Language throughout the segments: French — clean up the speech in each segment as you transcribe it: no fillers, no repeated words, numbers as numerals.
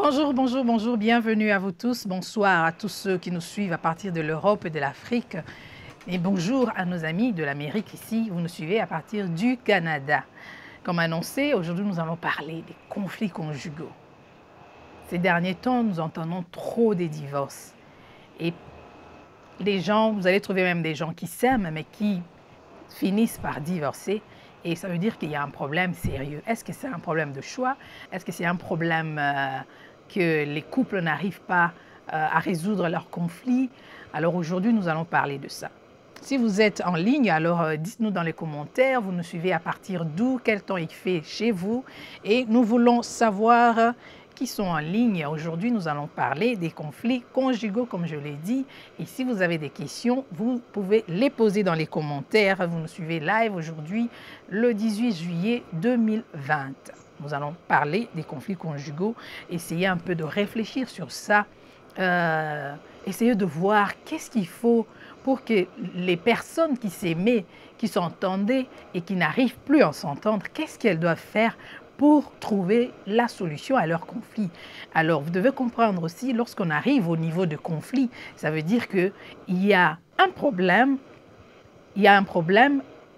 Bonjour, bonjour, bonjour, bienvenue à vous tous. Bonsoir à tous ceux qui nous suivent à partir de l'Europe et de l'Afrique. Et bonjour à nos amis de l'Amérique ici, vous nous suivez à partir du Canada. Comme annoncé, aujourd'hui nous allons parler des conflits conjugaux. Ces derniers temps, nous entendons trop des divorces. Et les gens, vous allez trouver même des gens qui s'aiment mais qui finissent par divorcer. Et ça veut dire qu'il y a un problème sérieux. Est-ce que c'est un problème de choix? Est-ce que c'est un problème que les couples n'arrivent pas à résoudre leurs conflits? Alors aujourd'hui, nous allons parler de ça. Si vous êtes en ligne, alors dites-nous dans les commentaires, vous nous suivez à partir d'où, quel temps il fait chez vous. Et nous voulons savoir qui sont en ligne. Aujourd'hui, nous allons parler des conflits conjugaux, comme je l'ai dit. Et si vous avez des questions, vous pouvez les poser dans les commentaires. Vous nous suivez live aujourd'hui, le 18 juillet 2020. Nous allons parler des conflits conjugaux, essayer un peu de réfléchir sur ça, essayer de voir qu'est-ce qu'il faut pour que les personnes qui s'aimaient, qui s'entendaient et qui n'arrivent plus à s'entendre, qu'est-ce qu'elles doivent faire pour trouver la solution à leur conflit. Alors, vous devez comprendre aussi, lorsqu'on arrive au niveau de conflit, ça veut dire qu'il y a un problème,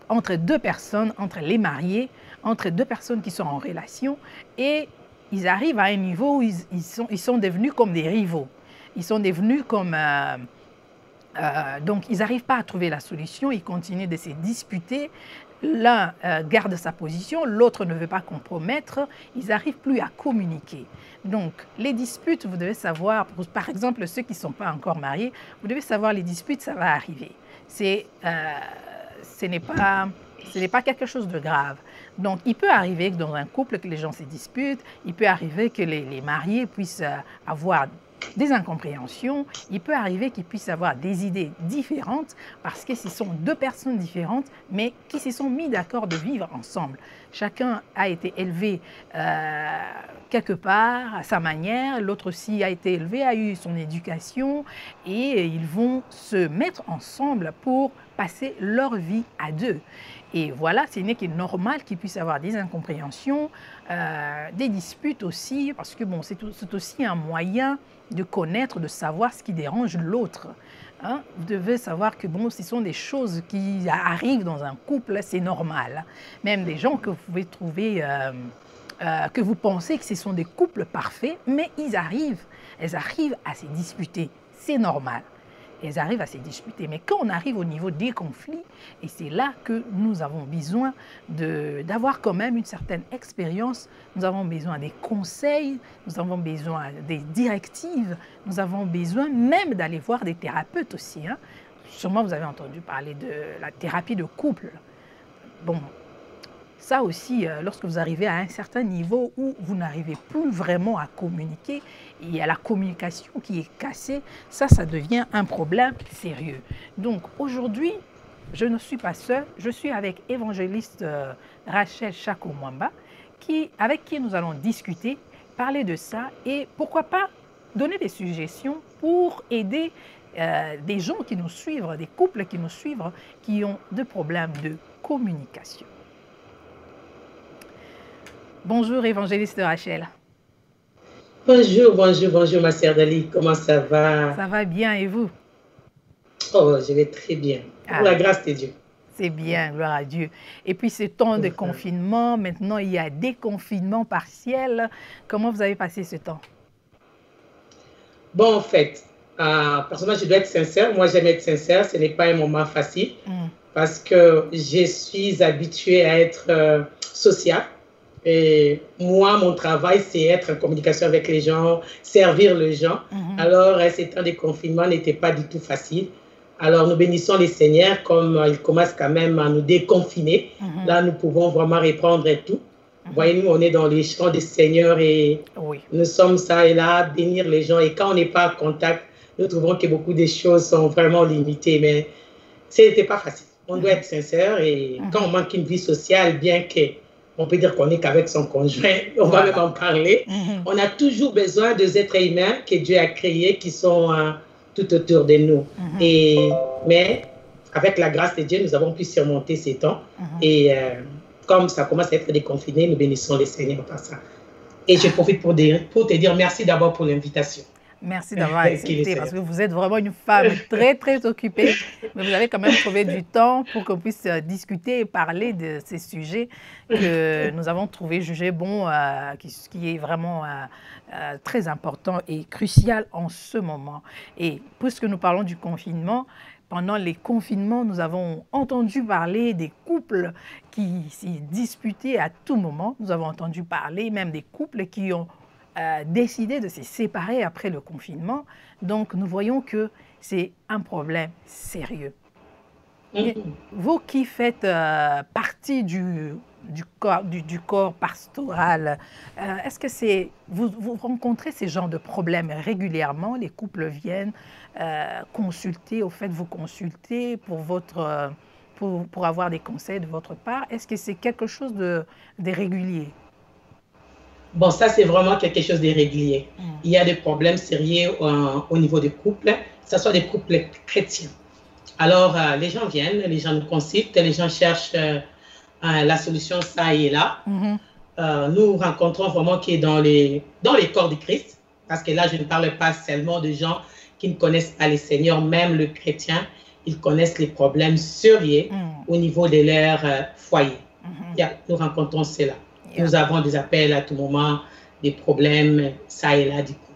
entre deux personnes, entre les mariés, entre deux personnes qui sont en relation, et ils arrivent à un niveau où ils sont devenus comme des rivaux. Ils sont devenus comme... donc, ils n'arrivent pas à trouver la solution, ils continuent de se disputer. L'un garde sa position, l'autre ne veut pas compromettre, ils n'arrivent plus à communiquer. Donc, les disputes, vous devez savoir, par exemple, ceux qui ne sont pas encore mariés, vous devez savoir les disputes, ça va arriver. Ce n'est pas quelque chose de grave. Donc, il peut arriver que dans un couple, que les gens se disputent, il peut arriver que les mariés puissent avoir des incompréhensions, il peut arriver qu'ils puissent avoir des idées différentes parce que ce sont deux personnes différentes mais qui se sont mis d'accord de vivre ensemble. Chacun a été élevé quelque part à sa manière, l'autre aussi a été élevé, a eu son éducation et ils vont se mettre ensemble pour passer leur vie à deux. Et voilà, ce n'est que normal qu'il puisse y avoir des incompréhensions, des disputes aussi, parce que bon, c'est aussi un moyen de connaître, de savoir ce qui dérange l'autre. Hein? Vous devez savoir que bon, ce sont des choses qui arrivent dans un couple, c'est normal. Même des gens que vous pouvez trouver, que vous pensez que ce sont des couples parfaits, mais elles arrivent à se disputer, c'est normal. Elles arrivent à se disputer. Mais quand on arrive au niveau des conflits, et c'est là que nous avons besoin d'avoir quand même une certaine expérience, nous avons besoin des conseils, nous avons besoin des directives, nous avons besoin même d'aller voir des thérapeutes aussi. Hein. Sûrement vous avez entendu parler de la thérapie de couple. Bon, ça aussi, lorsque vous arrivez à un certain niveau où vous n'arrivez plus vraiment à communiquer, il y a la communication qui est cassée, ça devient un problème sérieux. Donc aujourd'hui, je ne suis pas seule, je suis avec évangéliste Rachel Chakomwamba, avec qui nous allons discuter, parler de ça et pourquoi pas donner des suggestions pour aider des gens qui nous suivent, des couples qui nous suivent, qui ont des problèmes de communication. Bonjour, évangéliste Rachel. Bonjour, bonjour, bonjour, ma sœur Dali. Comment ça va? Ça va bien, et vous? Oh, je vais très bien. Pour la grâce de Dieu. C'est bien, gloire à Dieu. Et puis, ce temps de confinement, maintenant, il y a des confinements partiels. Comment vous avez passé ce temps? Bon, en fait, personnellement, je dois être sincère. Moi, j'aime être sincère. Ce n'est pas un moment facile parce que je suis habituée à être sociale. Et moi, mon travail, c'est être en communication avec les gens, servir les gens. Alors, ces temps de confinement n'étaient pas du tout faciles. Alors, nous bénissons les Seigneurs comme ils commencent quand même à nous déconfiner. Là, nous pouvons vraiment reprendre tout. Voyez-nous, on est dans les champs des Seigneurs et nous sommes ça et là, bénir les gens. Et quand on n'est pas en contact, nous trouvons que beaucoup de choses sont vraiment limitées. Mais ce n'était pas facile. On doit être sincère et quand on manque une vie sociale, bien que on peut dire qu'on n'est qu'avec son conjoint, on va même en parler. On a toujours besoin des êtres humains que Dieu a créés qui sont tout autour de nous. Mais avec la grâce de Dieu, nous avons pu surmonter ces temps. Et comme ça commence à être déconfiné, nous bénissons les Seigneurs par ça. Et je profite pour te dire merci d'abord pour l'invitation. Merci d'avoir accepté parce que vous êtes vraiment une femme très, très occupée, mais vous avez quand même trouvé du temps pour qu'on puisse discuter et parler de ces sujets que nous avons trouvé jugés bons, qui est vraiment très important et crucial en ce moment. Et puisque nous parlons du confinement, pendant les confinements, nous avons entendu parler des couples qui s'y disputaient à tout moment. Nous avons entendu parler même des couples qui ont décidé de se séparer après le confinement. Donc, nous voyons que c'est un problème sérieux. Et vous qui faites partie du corps pastoral, est-ce que vous rencontrez ces genres de problèmes régulièrement? Les couples viennent consulter, au fait, vous consulter pour avoir des conseils de votre part. Est-ce que c'est quelque chose de régulier? Bon, ça, c'est vraiment quelque chose de régulier. Il y a des problèmes sérieux au niveau des couples, que ce soit des couples chrétiens. Alors, les gens viennent, les gens nous consultent, les gens cherchent la solution ça et là. Nous rencontrons vraiment qui est dans les corps de Christ, parce que là, je ne parle pas seulement de gens qui ne connaissent pas les Seigneurs, même le chrétien, ils connaissent les problèmes sérieux au niveau de leur foyer. Nous rencontrons cela. Nous avons des appels à tout moment, des problèmes, ça et là, du couple.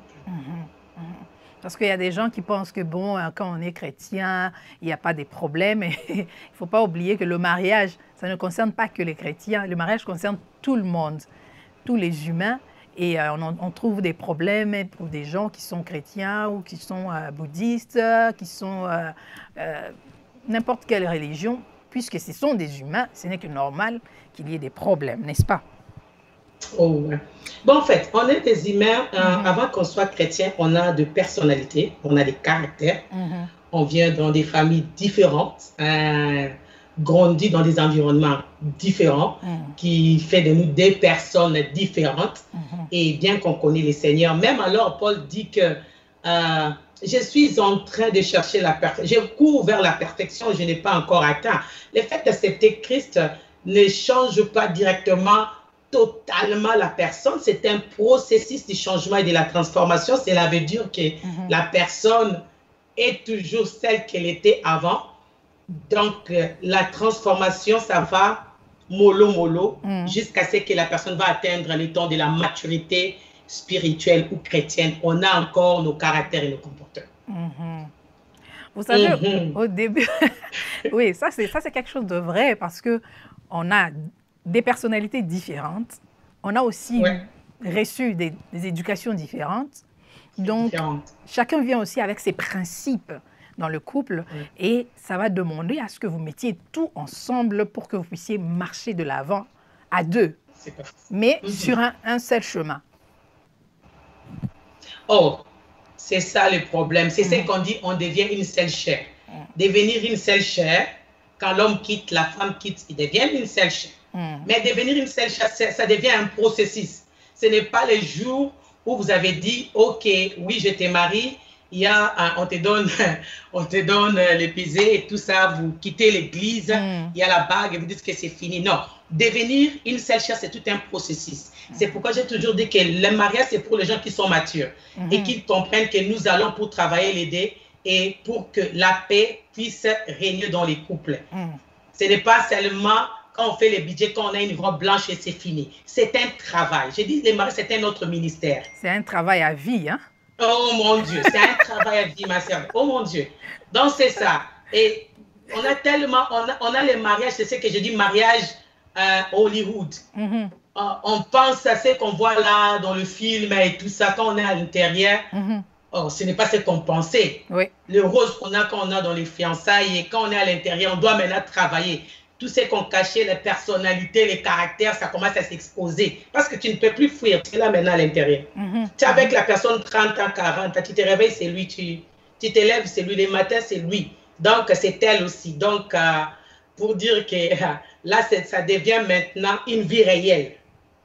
Parce qu'il y a des gens qui pensent que, bon, quand on est chrétien, il n'y a pas de problème. Il ne faut pas oublier que le mariage, ça ne concerne pas que les chrétiens. Le mariage concerne tout le monde, tous les humains. Et on trouve des problèmes pour des gens qui sont chrétiens ou qui sont bouddhistes, qui sont n'importe quelle religion. Puisque ce sont des humains, ce n'est que normal qu'il y ait des problèmes, n'est-ce pas? Oh, ouais. Bon, en fait, on est des humains. Avant qu'on soit chrétien, on a de personnalités, on a des caractères. On vient dans des familles différentes, grandit dans des environnements différents, qui fait de nous des personnes différentes. Et bien qu'on connaît les Seigneurs, même alors, Paul dit que je suis en train de chercher la perfection. Je cours vers la perfection, je n'ai pas encore atteint. Le fait d'accepter Christ ne change pas directement totalement la personne, c'est un processus de changement et de la transformation. Cela veut dire que la personne est toujours celle qu'elle était avant. Donc, la transformation, ça va mollo jusqu'à ce que la personne va atteindre le temps de la maturité spirituelle ou chrétienne. On a encore nos caractères et nos comportements. Vous savez, au début, oui, ça c'est quelque chose de vrai parce qu'on a des personnalités différentes. On a aussi reçu des éducations différentes. Donc, chacun vient aussi avec ses principes dans le couple et ça va demander à ce que vous mettiez tout ensemble pour que vous puissiez marcher de l'avant à deux, mais sur un seul chemin. Oh, c'est ça le problème. C'est ce qu'on dit, on devient une seule chair. Devenir une seule chair, quand l'homme quitte, la femme quitte, il devient une seule chair. Mais devenir une seule chair, ça devient un processus. Ce n'est pas le jour où vous avez dit, OK, oui, je te marie, on te donne le baiser et tout ça, vous quittez l'église, il y a la bague et vous dites que c'est fini. Non, devenir une seule chair, c'est tout un processus. C'est pourquoi j'ai toujours dit que le mariage, c'est pour les gens qui sont matures et qui comprennent que nous allons pour travailler les deux et pour que la paix puisse régner dans les couples. Ce n'est pas seulement quand on fait les budgets, quand on a une robe blanche et c'est fini. C'est un travail. Je dis, les mariages, c'est un autre ministère. C'est un travail à vie, hein? Oh mon Dieu, c'est un travail à vie, ma sœur. Oh mon Dieu. Donc, c'est ça. Et on a tellement, on a les mariages, c'est ce que je dis, mariage Hollywood. On pense à ce qu'on voit là dans le film et tout ça, quand on est à l'intérieur. Oh, ce n'est pas ce qu'on pensait. Le rose qu'on a quand on est dans les fiançailles et quand on est à l'intérieur, on doit maintenant travailler. Tout ce qu'on cachait, les personnalités, les caractères, ça commence à s'exposer. Parce que tu ne peux plus fuir, tu es là maintenant à l'intérieur. Tu es avec la personne 30 ans, 40 ans, tu te réveilles, c'est lui, tu te lèves, c'est lui, les matins, c'est lui. Donc, c'est elle aussi. Donc, pour dire que là, ça devient maintenant une vie réelle.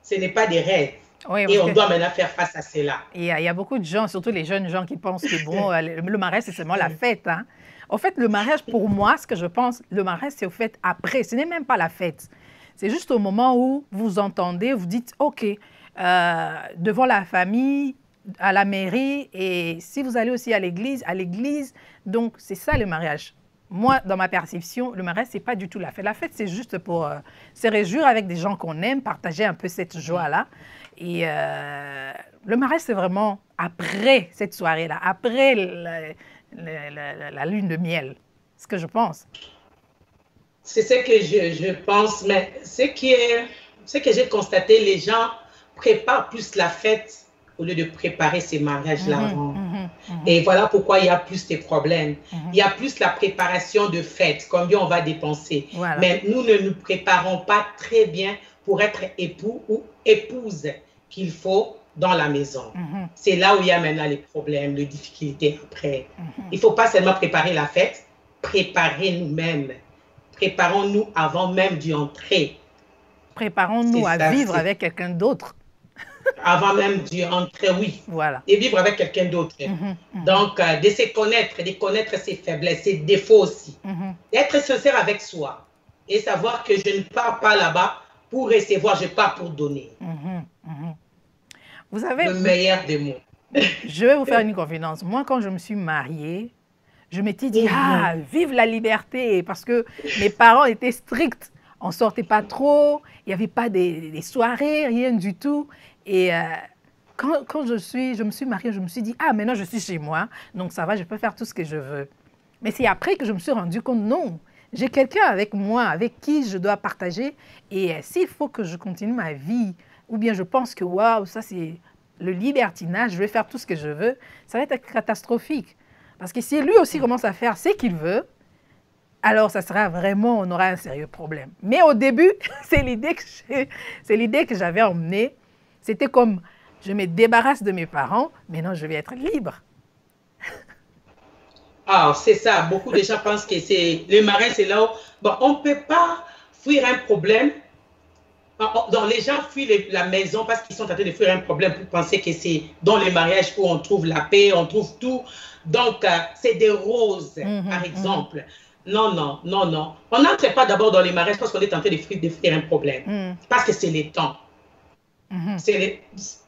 Ce n'est pas des rêves. Oui, et on doit maintenant faire face à cela. Il y a beaucoup de gens, surtout les jeunes gens qui pensent que bon, le mariage, c'est seulement la fête. Hein. En fait, le mariage, pour moi, ce que je pense, le mariage, c'est au fait après. Ce n'est même pas la fête. C'est juste au moment où vous entendez, vous dites, OK, devant la famille, à la mairie, et si vous allez aussi à l'église, donc c'est ça le mariage. Moi, dans ma perception, le mariage, ce n'est pas du tout la fête. La fête, c'est juste pour se réjouir avec des gens qu'on aime, partager un peu cette joie-là. Et le mariage, c'est vraiment après cette soirée-là, après la lune de miel, ce que je pense. C'est ce que je pense, mais ce que j'ai constaté, les gens préparent plus la fête au lieu de préparer ces mariages-là avant. Et voilà pourquoi il y a plus de problèmes. Il y a plus la préparation de fête, combien on va dépenser. Voilà. Mais nous ne nous préparons pas très bien pour être époux ou épouse qu'il faut dans la maison. C'est là où il y a maintenant les problèmes, les difficultés après. Il ne faut pas seulement préparer la fête, préparer nous-mêmes. Préparons-nous avant même d'y entrer. Préparons-nous à vivre avec quelqu'un d'autre. Avant même d'y entrer, oui. Voilà. Et vivre avec quelqu'un d'autre. Donc, de se connaître, de connaître ses faiblesses, ses défauts aussi. D'être sincère avec soi. Et savoir que je ne pars pas là-bas pour recevoir, je pars pour donner. Vous avez... Le meilleur des mots. Je vais vous faire une confidence. Moi, quand je me suis mariée, je m'étais dit, ah, vive la liberté, parce que mes parents étaient stricts. On ne sortait pas trop, il n'y avait pas des soirées, rien du tout. Et quand je me suis mariée, je me suis dit, ah, maintenant je suis chez moi, donc ça va, je peux faire tout ce que je veux. Mais c'est après que je me suis rendu compte, non, j'ai quelqu'un avec moi, avec qui je dois partager. Et s'il faut que je continue ma vie, ou bien je pense que, waouh, ça c'est le libertinage, je vais faire tout ce que je veux, ça va être catastrophique. Parce que si lui aussi commence à faire ce qu'il veut, alors ça sera vraiment, on aura un sérieux problème. Mais au début, c'est l'idée que j'avais emmenée. C'était comme, je me débarrasse de mes parents, maintenant je vais être libre. Ah, c'est ça. Beaucoup de gens pensent que c'est le mariage, c'est là où bon, on ne peut pas fuir un problème. Donc, les gens fuient la maison parce qu'ils sont en train de fuir un problème pour penser que c'est dans le mariage où on trouve la paix, on trouve tout. Donc, c'est des roses, par exemple. Non, non, non, non. On n'entre pas d'abord dans les mariages parce qu'on est en train de fuir un problème. Parce que c'est les temps.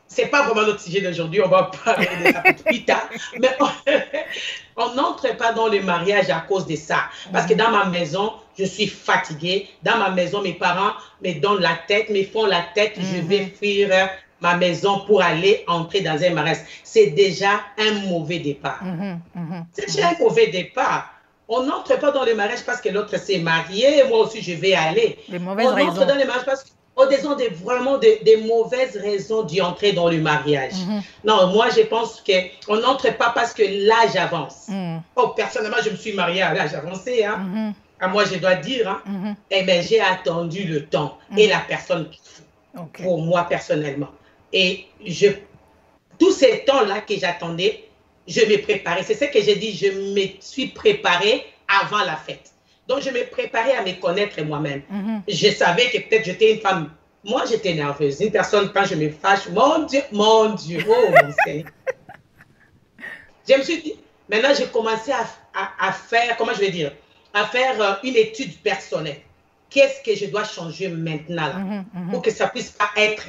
C'est pas vraiment notre sujet d'aujourd'hui, on va parler de ça plus tard. Mais on n'entre pas dans le mariage à cause de ça. Parce que dans ma maison, je suis fatiguée. Dans ma maison, mes parents me donnent la tête, me font la tête. Je vais fuir ma maison pour aller entrer dans un mariage. C'est déjà un mauvais départ. C'est déjà un mauvais départ. On n'entre pas dans le mariage parce que l'autre s'est marié. Moi aussi, je vais aller. On entre dans le mariage parce que vraiment des mauvaises raisons d'y entrer dans le mariage. Non, moi, je pense qu'on n'entre pas parce que l'âge avance. Oh, personnellement, je me suis mariée à l'âge avancé. Hein. Moi, je dois dire, hein, eh bien, j'ai attendu le temps et la personne qu'il faut, pour moi, personnellement. Et tous ces temps-là que j'attendais, je me préparais. C'est ce que j'ai dit, je me suis préparée avant la fête. Donc, je me préparais à me connaître moi-même. Je savais que peut-être j'étais une femme. Moi, j'étais nerveuse. Une personne, quand je me fâche, mon Dieu, oh mon Seigneur. Je me suis dit, maintenant, j'ai commencé à faire, comment je vais dire, à faire une étude personnelle. Qu'est-ce que je dois changer maintenant là, pour que ça ne puisse pas être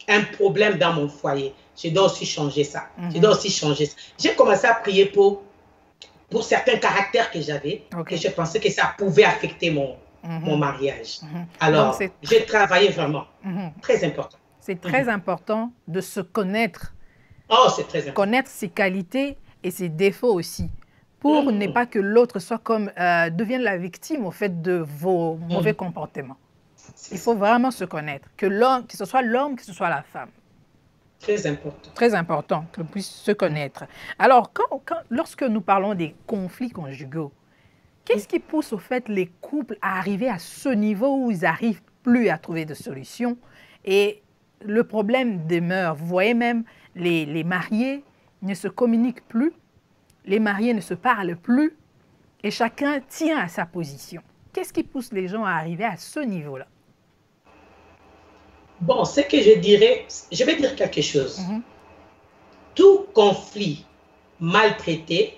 un problème dans mon foyer. Je dois aussi changer ça. Je dois aussi changer ça. J'ai commencé à prier pour certains caractères que j'avais, que je pensais que ça pouvait affecter mon mariage. Alors, j'ai travaillé vraiment. Très important. C'est très important de se connaître. Oh, c'est très important. Connaître ses qualités et ses défauts aussi. Pour ne pas que l'autre soit devienne la victime au fait de vos mauvais comportements. Il faut vraiment se connaître. Que ce soit l'homme, que ce soit la femme. Très important. Très important qu'on puisse se connaître. Alors, lorsque nous parlons des conflits conjugaux, qu'est-ce qui pousse au fait les couples à arriver à ce niveau où ils n'arrivent plus à trouver de solution et le problème demeure? Vous voyez même, les mariés ne se communiquent plus, les mariés ne se parlent plus et chacun tient à sa position. Qu'est-ce qui pousse les gens à arriver à ce niveau-là? Bon, ce que je dirais, je vais dire quelque chose. Tout conflit mal traité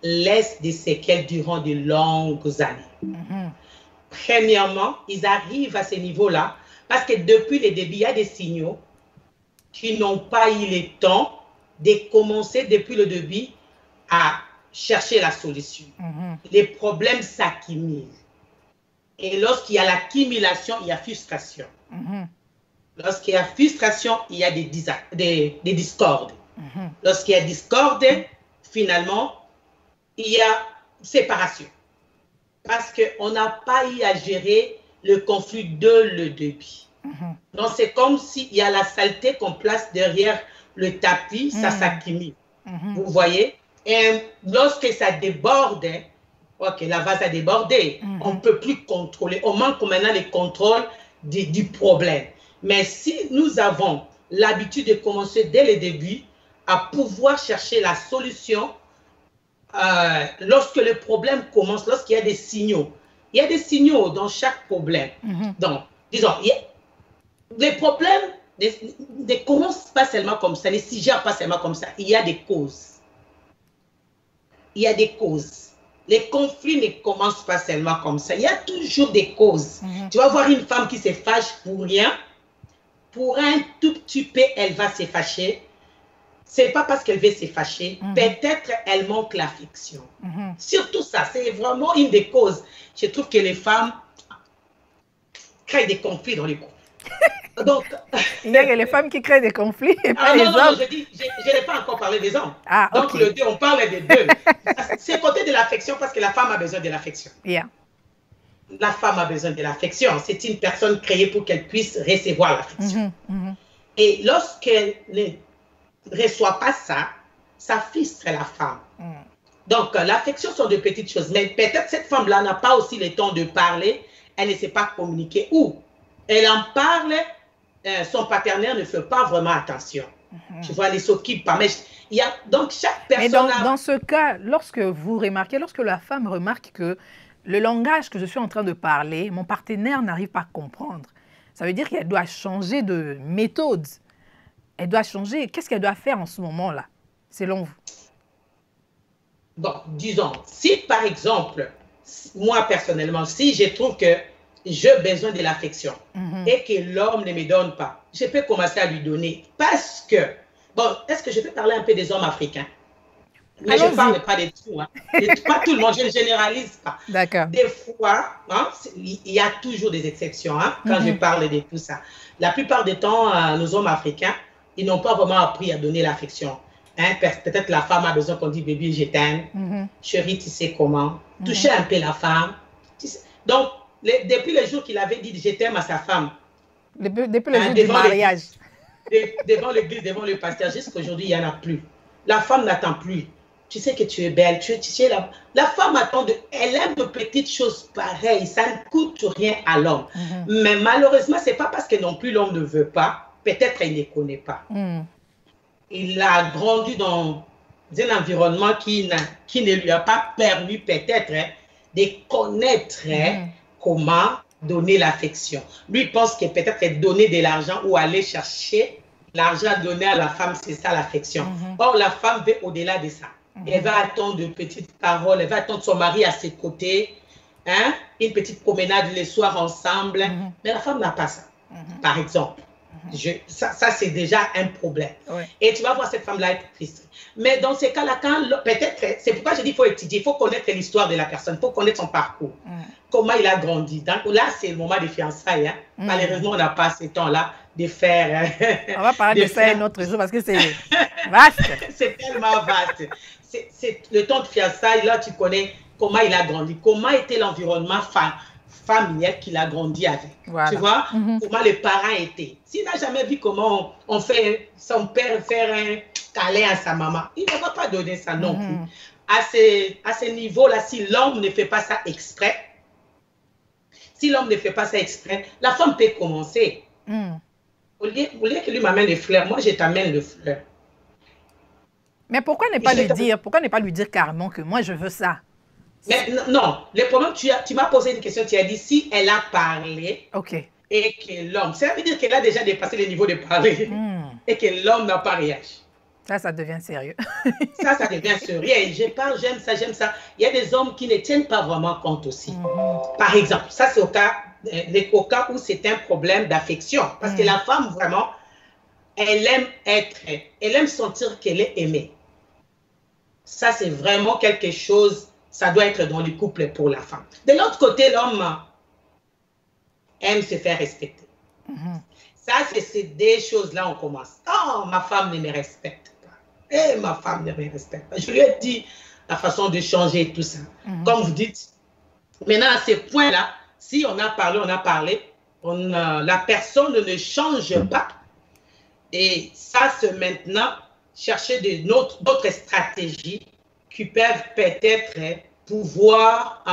laisse des séquelles durant de longues années. Premièrement, ils arrivent à ce niveau-là parce que depuis le début, il y a des signaux qui n'ont pas eu le temps de commencer depuis le début à chercher la solution. Les problèmes s'accumulent. Et lorsqu'il y a l'accumulation, il y a frustration. Lorsqu'il y a frustration, il y a des discordes. Lorsqu'il y a discorde, finalement, il y a séparation. Parce qu'on n'a pas eu à gérer le conflit de le début. Donc, c'est comme s'il y a la saleté qu'on place derrière le tapis, ça s'accumule. Vous voyez? Et lorsque ça déborde, ok, la vase a débordé, on ne peut plus contrôler. On manque maintenant le contrôle du problème. Mais si nous avons l'habitude de commencer dès le début à pouvoir chercher la solution, lorsque le problème commence, lorsqu'il y a des signaux, il y a des signaux dans chaque problème. Donc, disons, les problèmes ne commencent pas seulement comme ça, ne se gèrent pas seulement comme ça. Il y a des causes. Il y a des causes. Les conflits ne commencent pas seulement comme ça. Il y a toujours des causes. Tu vas voir une femme qui se fâche pour rien. Pour un tout petit peu, elle va se fâcher. Ce n'est pas parce qu'elle veut se fâcher. Peut-être elle manque l'affection. Surtout ça, c'est vraiment une des causes. Je trouve que les femmes créent des conflits dans les couples. Donc, il y a que les femmes qui créent des conflits et pas les hommes. Non, je n'ai pas encore parlé des hommes. Donc, le deux, on parle des deux. C'est côté de l'affection parce que la femme a besoin de l'affection. La femme a besoin de l'affection. C'est une personne créée pour qu'elle puisse recevoir l'affection. Et lorsqu'elle ne reçoit pas ça, ça frustre la femme. Donc, l'affection sont de petites choses. Mais peut-être cette femme-là n'a pas aussi le temps de parler. Elle ne sait pas communiquer. Ou elle en parle, son partenaire ne fait pas vraiment attention. Tu vois, elle s'occupe pas. Mais il y a, donc, chaque personne... Mais dans ce cas, lorsque vous remarquez, lorsque la femme remarque que le langage que je suis en train de parler, mon partenaire n'arrive pas à comprendre, ça veut dire qu'elle doit changer de méthode. Elle doit changer. Qu'est-ce qu'elle doit faire en ce moment-là, selon vous? Bon, disons, si par exemple, moi personnellement, si je trouve que j'ai besoin de l'affection et que l'homme ne me donne pas, je peux commencer à lui donner parce que, bon, est-ce que je peux parler un peu des hommes africains? Mais je ne parle pas de tout. Hein. Pas tout le monde, je ne généralise pas. D'accord. Des fois, hein, il y a toujours des exceptions hein, quand je parle de tout ça. La plupart du temps, nos hommes africains, ils n'ont pas vraiment appris à donner l'affection. Hein, peut-être la femme a besoin qu'on dise bébé, je t'aime. Chérie, tu sais comment. Toucher un peu la femme. Tu sais. Donc, depuis le jour qu'il avait dit je t'aime à sa femme. Depuis le jour du mariage. Devant l'église, devant le pasteur, jusqu'à aujourd'hui, il n'y en a plus. La femme n'attend plus. Tu sais que tu es belle. Tu sais, la femme attend, elle aime de petites choses pareilles. Ça ne coûte rien à l'homme. Mais malheureusement, ce n'est pas parce que non plus l'homme ne veut pas. Peut-être qu'il ne connaît pas. Il a grandi dans un environnement qui ne lui a pas permis peut-être de connaître comment donner l'affection. Lui, il pense que peut-être donner de l'argent ou aller chercher l'argent à donner à la femme, c'est ça l'affection. Or, la femme veut au-delà de ça. Elle va attendre de petites paroles, elle va attendre son mari à ses côtés, hein? Une petite promenade le soir ensemble. Mais la femme n'a pas ça, par exemple. Ça c'est déjà un problème. Et tu vas voir cette femme-là être triste. Mais dans ces cas-là, peut-être, c'est pourquoi je dis qu'il faut étudier, il faut connaître l'histoire de la personne, il faut connaître son parcours, comment il a grandi. Donc là, c'est le moment des fiançailles. Hein. Malheureusement, on n'a pas ce temps-là de faire... on va parler de ça un autre jour parce que c'est vaste. C'est tellement vaste. C'est le temps de fiançailles, là, tu connais comment il a grandi, comment était l'environnement familial qu'il a grandi avec. Voilà. Tu vois, comment les parents étaient. S'il n'a jamais vu comment on fait son père faire un câlin à sa maman, il ne va pas donner ça non plus. À ce niveau-là, si l'homme ne fait pas ça exprès, la femme peut commencer. Au lieu que lui m'amène les fleurs, moi je t'amène le fleur. Mais pourquoi ne pas lui dire, carrément que moi je veux ça? Mais non, le problème, tu m'as posé une question, tu as dit si elle a parlé et que l'homme, ça veut dire qu'elle a déjà dépassé le niveau de parler et que l'homme n'a pas réagi. Ça devient sérieux. ça devient sérieux. Et je parle, j'aime ça, j'aime ça. Il y a des hommes qui ne tiennent pas vraiment compte aussi. Par exemple, ça c'est au cas où c'est un problème d'affection. Parce que la femme, vraiment, elle aime elle aime sentir qu'elle est aimée. Ça, c'est vraiment quelque chose, ça doit être dans le couple pour la femme. De l'autre côté, l'homme aime se faire respecter. Ça, c'est des choses-là, on commence. Oh, ma femme ne me respecte pas. Eh, ma femme ne me respecte pas. Je lui ai dit la façon de changer tout ça. Comme vous dites, maintenant, à ces points-là, si on a parlé, la personne ne change pas. Et ça, c'est maintenant chercher d'autres stratégies qui peuvent peut-être pouvoir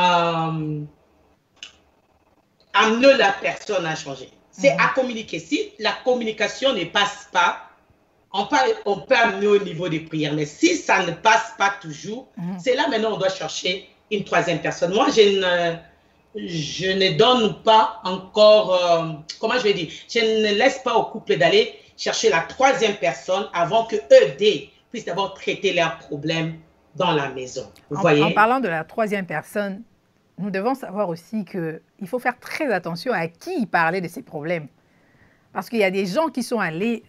amener la personne à changer. C'est à communiquer. Si la communication ne passe pas, on peut amener au niveau des prières. Mais si ça ne passe pas toujours, c'est là maintenant on doit chercher une troisième personne. Moi, je ne donne pas encore, comment je vais dire, je ne laisse pas au couple d'aller chercher la troisième personne avant que eux puissent d'abord traiter leurs problèmes dans la maison. Vous voyez? En parlant de la troisième personne, nous devons savoir aussi qu'il faut faire très attention à qui parler de ces problèmes. Parce qu'il y a des gens qui sont allés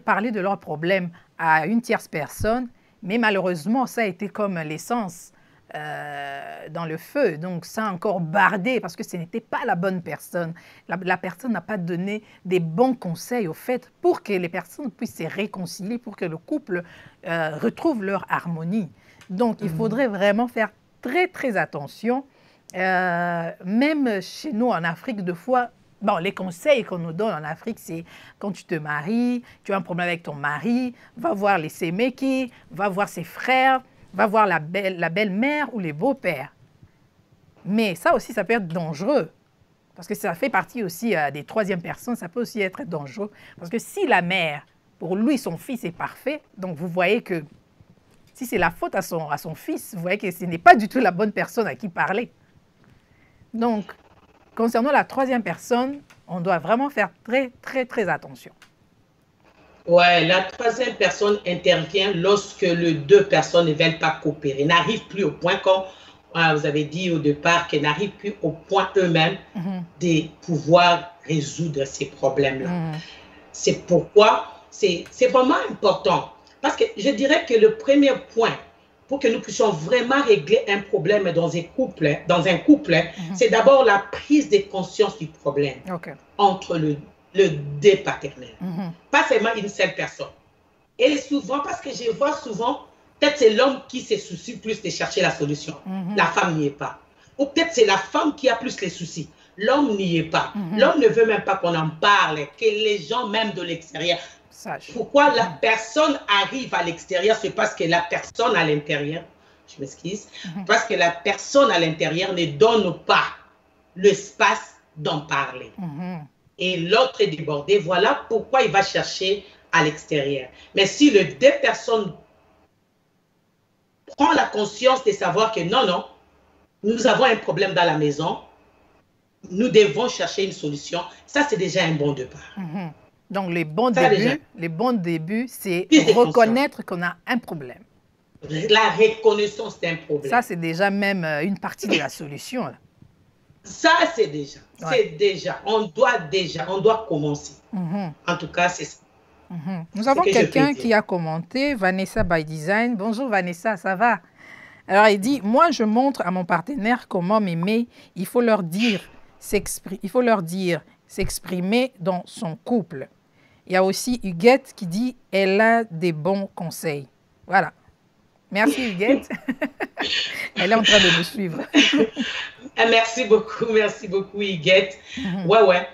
parler de leurs problèmes à une tierce personne, mais malheureusement, ça a été comme l'essence dans le feu. Donc, ça a encore bardé parce que ce n'était pas la bonne personne. La personne n'a pas donné des bons conseils, au fait, pour que les personnes puissent se réconcilier, pour que le couple retrouve leur harmonie. Donc, il faudrait vraiment faire très, très attention. Même chez nous, en Afrique, de fois, bon, les conseils qu'on nous donne en Afrique, c'est quand tu te maries, tu as un problème avec ton mari, va voir les séméki, va voir ses frères, va voir la belle-mère ou les beaux-pères. Mais ça aussi, ça peut être dangereux. Parce que ça fait partie aussi des troisièmes personnes, ça peut aussi être dangereux. Parce que si la mère, pour lui, son fils est parfait, donc vous voyez que si c'est la faute à son fils, vous voyez que ce n'est pas du tout la bonne personne à qui parler. Donc, concernant la troisième personne, on doit vraiment faire très, très, très attention. Ouais, la troisième personne intervient lorsque les deux personnes ne veulent pas coopérer, n'arrivent plus au point, comme vous avez dit au départ, qu'elles n'arrivent plus au point eux-mêmes de pouvoir résoudre ces problèmes-là. C'est pourquoi c'est vraiment important. Parce que je dirais que le premier point pour que nous puissions vraiment régler un problème dans un couple, c'est d'abord la prise de conscience du problème entre le deux partenaires. Pas seulement une seule personne. Et souvent, parce que je vois souvent, peut-être c'est l'homme qui se soucie plus de chercher la solution. La femme n'y est pas. Ou peut-être c'est la femme qui a plus les soucis. L'homme n'y est pas. L'homme ne veut même pas qu'on en parle, que les gens même de l'extérieur. Pourquoi la personne arrive à l'extérieur, c'est parce que la personne à l'intérieur, je m'excuse, parce que la personne à l'intérieur ne donne pas l'espace d'en parler. Et l'autre est débordé, voilà pourquoi il va chercher à l'extérieur. Mais si les deux personnes prennent la conscience de savoir que non, nous avons un problème dans la maison, nous devons chercher une solution, ça c'est déjà un bon départ. Donc, les bons débuts, c'est reconnaître qu'on a un problème. La reconnaissance d'un problème. Ça, c'est déjà même une partie de la solution. Là. Ça, c'est déjà. On doit commencer. En tout cas, c'est ça. Nous avons quelqu'un qui a commenté, Vanessa by Design. Bonjour Vanessa, ça va? Alors, il dit, moi, je montre à mon partenaire comment m'aimer. Il faut leur dire s'exprimer dans son couple. Il y a aussi Huguette qui dit « Elle a des bons conseils ». Voilà. Merci Huguette. Elle est en train de me suivre. Merci beaucoup Huguette. Ouais.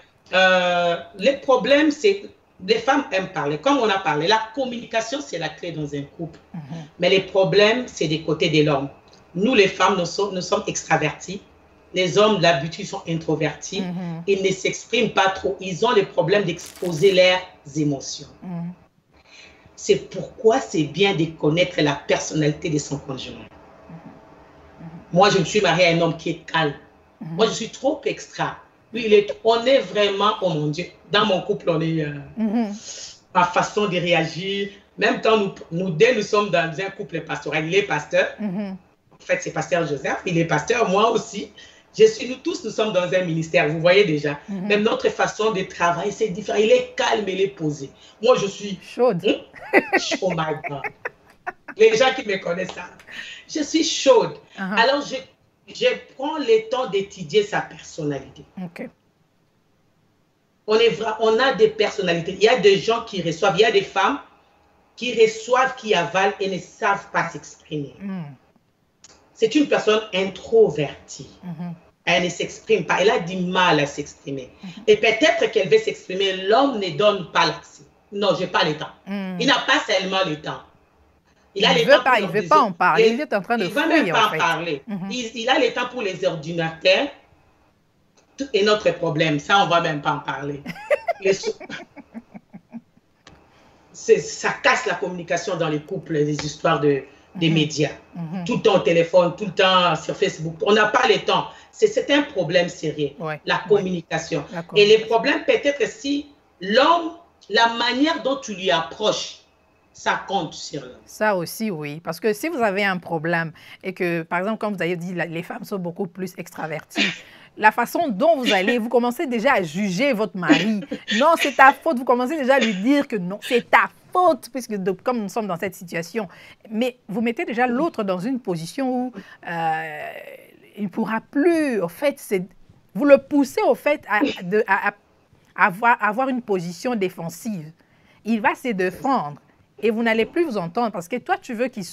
Les problèmes, c'est les femmes aiment parler. Comme on a parlé, la communication, c'est la clé dans un couple. Mais les problèmes, c'est des côtés de l'homme. Nous, les femmes, nous sommes extravertis. Les hommes, d'habitude, sont introvertis. Ils ne s'expriment pas trop. Ils ont le problème d'exposer leurs émotions. C'est pourquoi c'est bien de connaître la personnalité de son conjoint. Moi, je me suis mariée à un homme qui est calme. Moi, je suis trop extra. Lui, on est vraiment, oh mon Dieu, dans mon couple, on est ma façon de réagir. Même quand nous sommes dans un couple pastoral, il est pasteur. En fait, c'est pasteur Joseph, il est pasteur, moi aussi. Nous tous, nous sommes dans un ministère, vous voyez déjà. Même notre façon de travailler, c'est différent. Il est calme, il est posé. Moi, je suis... Chaude. Oh my God. Les gens qui me connaissent ça. Je suis chaude. Alors, je prends le temps d'étudier sa personnalité. Okay. On a des personnalités. Il y a des gens qui reçoivent, il y a des femmes qui reçoivent, qui avalent et ne savent pas s'exprimer. C'est une personne introvertie. Elle ne s'exprime pas. Elle a du mal à s'exprimer. Et peut-être qu'elle veut s'exprimer. L'homme ne donne pas l'accès. Non, je n'ai pas le temps. Il n'a pas seulement le temps. Il ne veut pas en parler. Il est en train de fuir, il ne veut même pas en parler. Il a le temps pour les ordinateurs. Tout est notre problème. Ça, on ne va même pas en parler. Ça casse la communication dans les couples, les histoires des médias. Tout le temps au téléphone, tout le temps sur Facebook. On n'a pas le temps. C'est un problème sérieux, la communication. Et les problèmes, peut-être si l'homme, la manière dont tu lui approches, ça compte sur l'homme. Ça aussi, oui. Parce que si vous avez un problème et que, par exemple, comme vous avez dit, les femmes sont beaucoup plus extraverties, la façon dont vous commencez déjà à juger votre mari. Non, c'est ta faute. Vous commencez déjà à lui dire que non, c'est ta faute, puisque comme nous sommes dans cette situation. Mais vous mettez déjà l'autre dans une position où il ne pourra plus, au fait, vous le poussez, au fait, à avoir une position défensive. Il va se défendre et vous n'allez plus vous entendre parce que toi, tu veux qu'il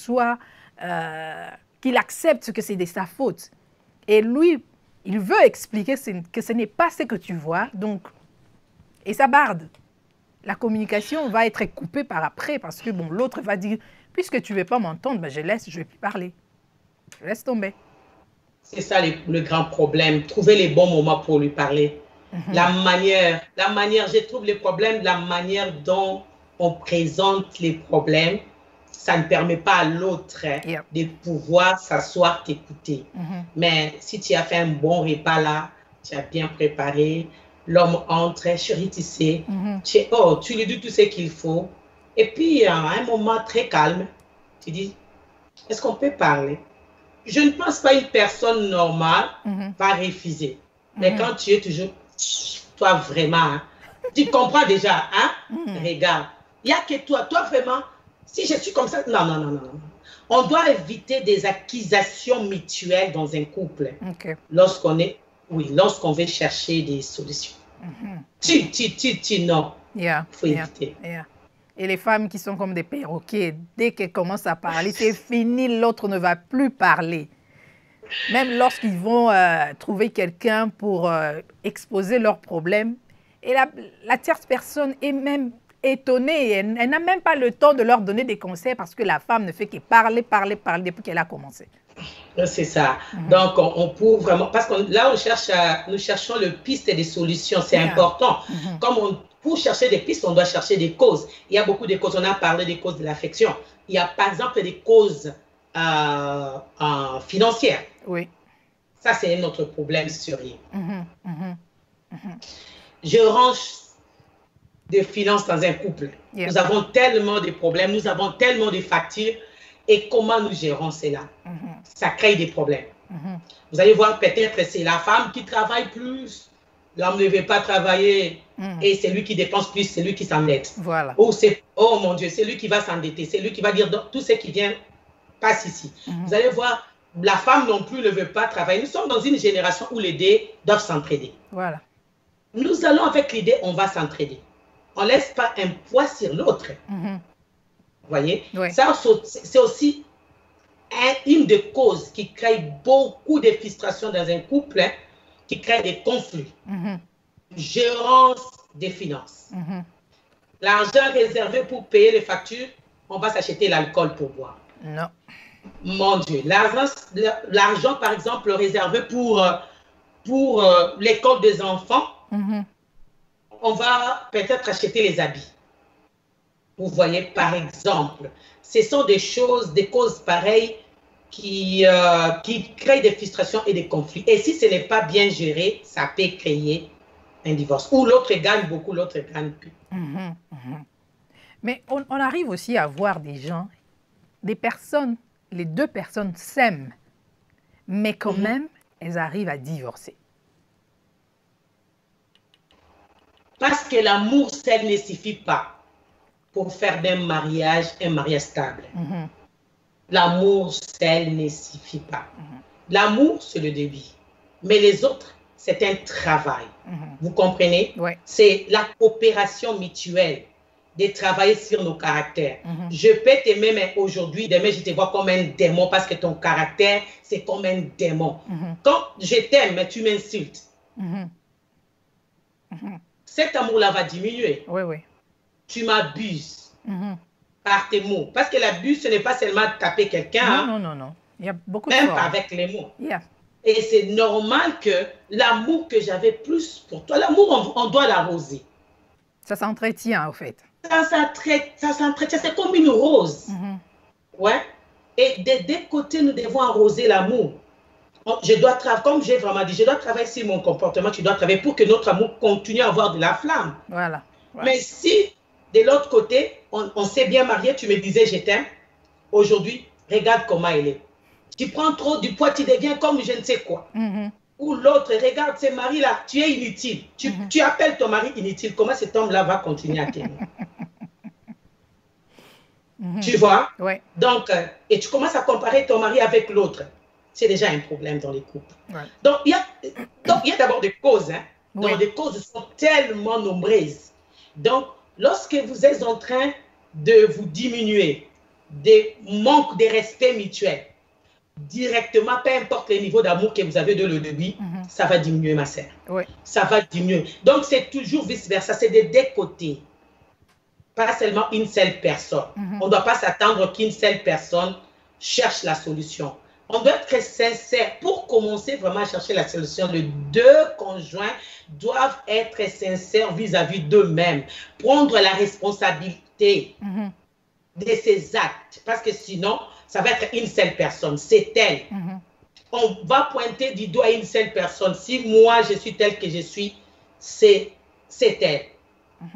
accepte que c'est de sa faute. Et lui, il veut expliquer que ce n'est pas ce que tu vois, donc, et ça barde. La communication va être coupée par après parce que bon, l'autre va dire, puisque tu ne veux pas m'entendre, ben je ne vais plus parler. Je laisse tomber. C'est ça le grand problème, trouver les bons moments pour lui parler. La manière, je trouve le problème, la manière dont on présente les problèmes, ça ne permet pas à l'autre de pouvoir s'asseoir, t'écouter. Mais si tu as fait un bon repas là, tu as bien préparé, l'homme entre, chérie, tu sais, tu lui dis tout ce qu'il faut. Et puis, à un moment très calme, tu dis, est-ce qu'on peut parler? Je ne pense pas une personne normale va refuser. Mais quand tu es toujours, toi vraiment, hein, tu comprends déjà, hein? Regarde, il n'y a que toi vraiment. Si je suis comme ça, non. On doit éviter des accusations mutuelles dans un couple. Lorsqu'on veut chercher des solutions. Non. Il faut éviter. Et les femmes qui sont comme des perroquets, dès qu'elles commencent à parler, c'est fini, l'autre ne va plus parler. Même lorsqu'ils vont trouver quelqu'un pour exposer leurs problèmes, et la tierce personne est même étonnée, elle n'a même pas le temps de leur donner des conseils parce que la femme ne fait que parler depuis qu'elle a commencé. C'est ça. Donc, on peut vraiment... Parce que là, nous cherchons le piste et des solutions. C'est important. Pour chercher des pistes, on doit chercher des causes. Il y a beaucoup de causes. On a parlé des causes de l'affection. Il y a, par exemple, des causes financières. Oui. Ça, c'est notre problème sérieux. Je range des finances dans un couple. Nous avons tellement de problèmes, nous avons tellement de factures. Et comment nous gérons cela? Ça crée des problèmes. Vous allez voir, peut-être c'est la femme qui travaille plus, l'homme ne veut pas travailler et c'est lui qui dépense plus, c'est lui qui s'endette. Voilà. Ou c'est, oh mon Dieu, c'est lui qui va s'endetter, c'est lui qui va dire tout ce qui vient passe ici. Vous allez voir, la femme non plus ne veut pas travailler. Nous sommes dans une génération où les deux doivent s'entraider. Voilà. Nous allons avec l'idée, on va s'entraider. On ne laisse pas un poids sur l'autre. Vous voyez? Ça, c'est aussi une des causes qui crée beaucoup de frustration dans un couple, qui crée des conflits. Gérance des finances. L'argent réservé pour payer les factures, on va s'acheter l'alcool pour boire. Non. Mon Dieu. L'argent, par exemple, réservé pour l'école des enfants, on va peut-être acheter les habits. Vous voyez, par exemple, ce sont des choses, des causes pareilles qui créent des frustrations et des conflits. Et si ce n'est pas bien géré, ça peut créer un divorce. Ou l'autre gagne beaucoup, l'autre gagne plus. Mais on arrive aussi à voir des gens, des personnes, les deux personnes s'aiment, mais quand même, elles arrivent à divorcer? Parce que l'amour seul ne suffit pas pour faire d'un mariage un mariage stable. L'amour seul ne suffit pas. L'amour, c'est le début. Mais les autres, c'est un travail. Vous comprenez? Ouais. C'est la coopération mutuelle de travailler sur nos caractères. Je peux t'aimer, mais aujourd'hui, demain, je te vois comme un démon parce que ton caractère, c'est comme un démon. Quand je t'aime, mais tu m'insultes, cet amour-là va diminuer. Oui, oui. Tu m'abuses par tes mots. Parce que l'abus, ce n'est pas seulement taper quelqu'un. Non, non, non, non. Il y a beaucoup de même formes. avec les mots. Yeah. Et c'est normal que l'amour que j'avais plus pour toi, l'amour, on doit l'arroser. Ça s'entretient, au fait. Ça s'entretient, c'est comme une rose. Ouais. Et des deux côtés, nous devons arroser l'amour. Je dois travailler, comme j'ai vraiment dit, je dois travailler sur mon comportement, tu dois travailler pour que notre amour continue à avoir de la flamme. Voilà. Mais si, de l'autre côté, on s'est bien marié, tu me disais je t'aime, aujourd'hui, regarde comment elle est. Tu prends trop du poids, tu deviens comme je ne sais quoi. Ou l'autre, regarde ce mari-là, tu es inutile. Tu appelles ton mari inutile. Comment cet homme-là va continuer à t'aimer? Tu vois? Ouais. Donc, et tu commences à comparer ton mari avec l'autre. C'est déjà un problème dans les couples. Ouais. Donc, il y a d'abord des causes. Hein. Oui. Donc, les causes sont tellement nombreuses. Donc, lorsque vous êtes en train de vous diminuer, des manques de respect mutuel, directement, peu importe le niveau d'amour que vous avez de le début, ça va diminuer, ma sœur. Oui. Ça va diminuer. Donc, c'est toujours vice-versa. C'est des deux côtés. Pas seulement une seule personne. On ne doit pas s'attendre qu'une seule personne cherche la solution. On doit être sincère. Pour commencer vraiment à chercher la solution, les deux conjoints doivent être sincères vis-à-vis d'eux-mêmes. Prendre la responsabilité de ces actes. Parce que sinon, ça va être une seule personne. C'est elle. On va pointer du doigt une seule personne. Si moi, je suis telle que je suis, c'est elle.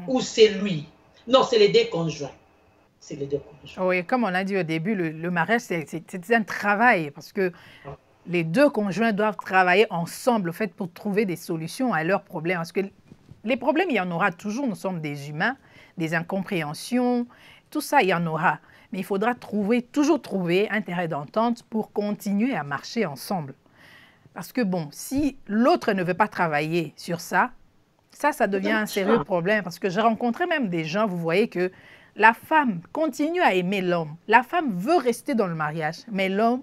Ou c'est lui. Non, c'est les deux conjoints. C'est les deux conjoints. Oui, comme on a dit au début, le mariage, c'est un travail parce que les deux conjoints doivent travailler ensemble, en fait, pour trouver des solutions à leurs problèmes. Parce que les problèmes, il y en aura toujours. Nous sommes des humains, des incompréhensions, tout ça, il y en aura. Mais il faudra toujours trouver un terrain d'entente pour continuer à marcher ensemble. Parce que bon, si l'autre ne veut pas travailler sur ça, ça devient un sérieux problème. Parce que j'ai rencontré même des gens, vous voyez que la femme continue à aimer l'homme. La femme veut rester dans le mariage, mais l'homme,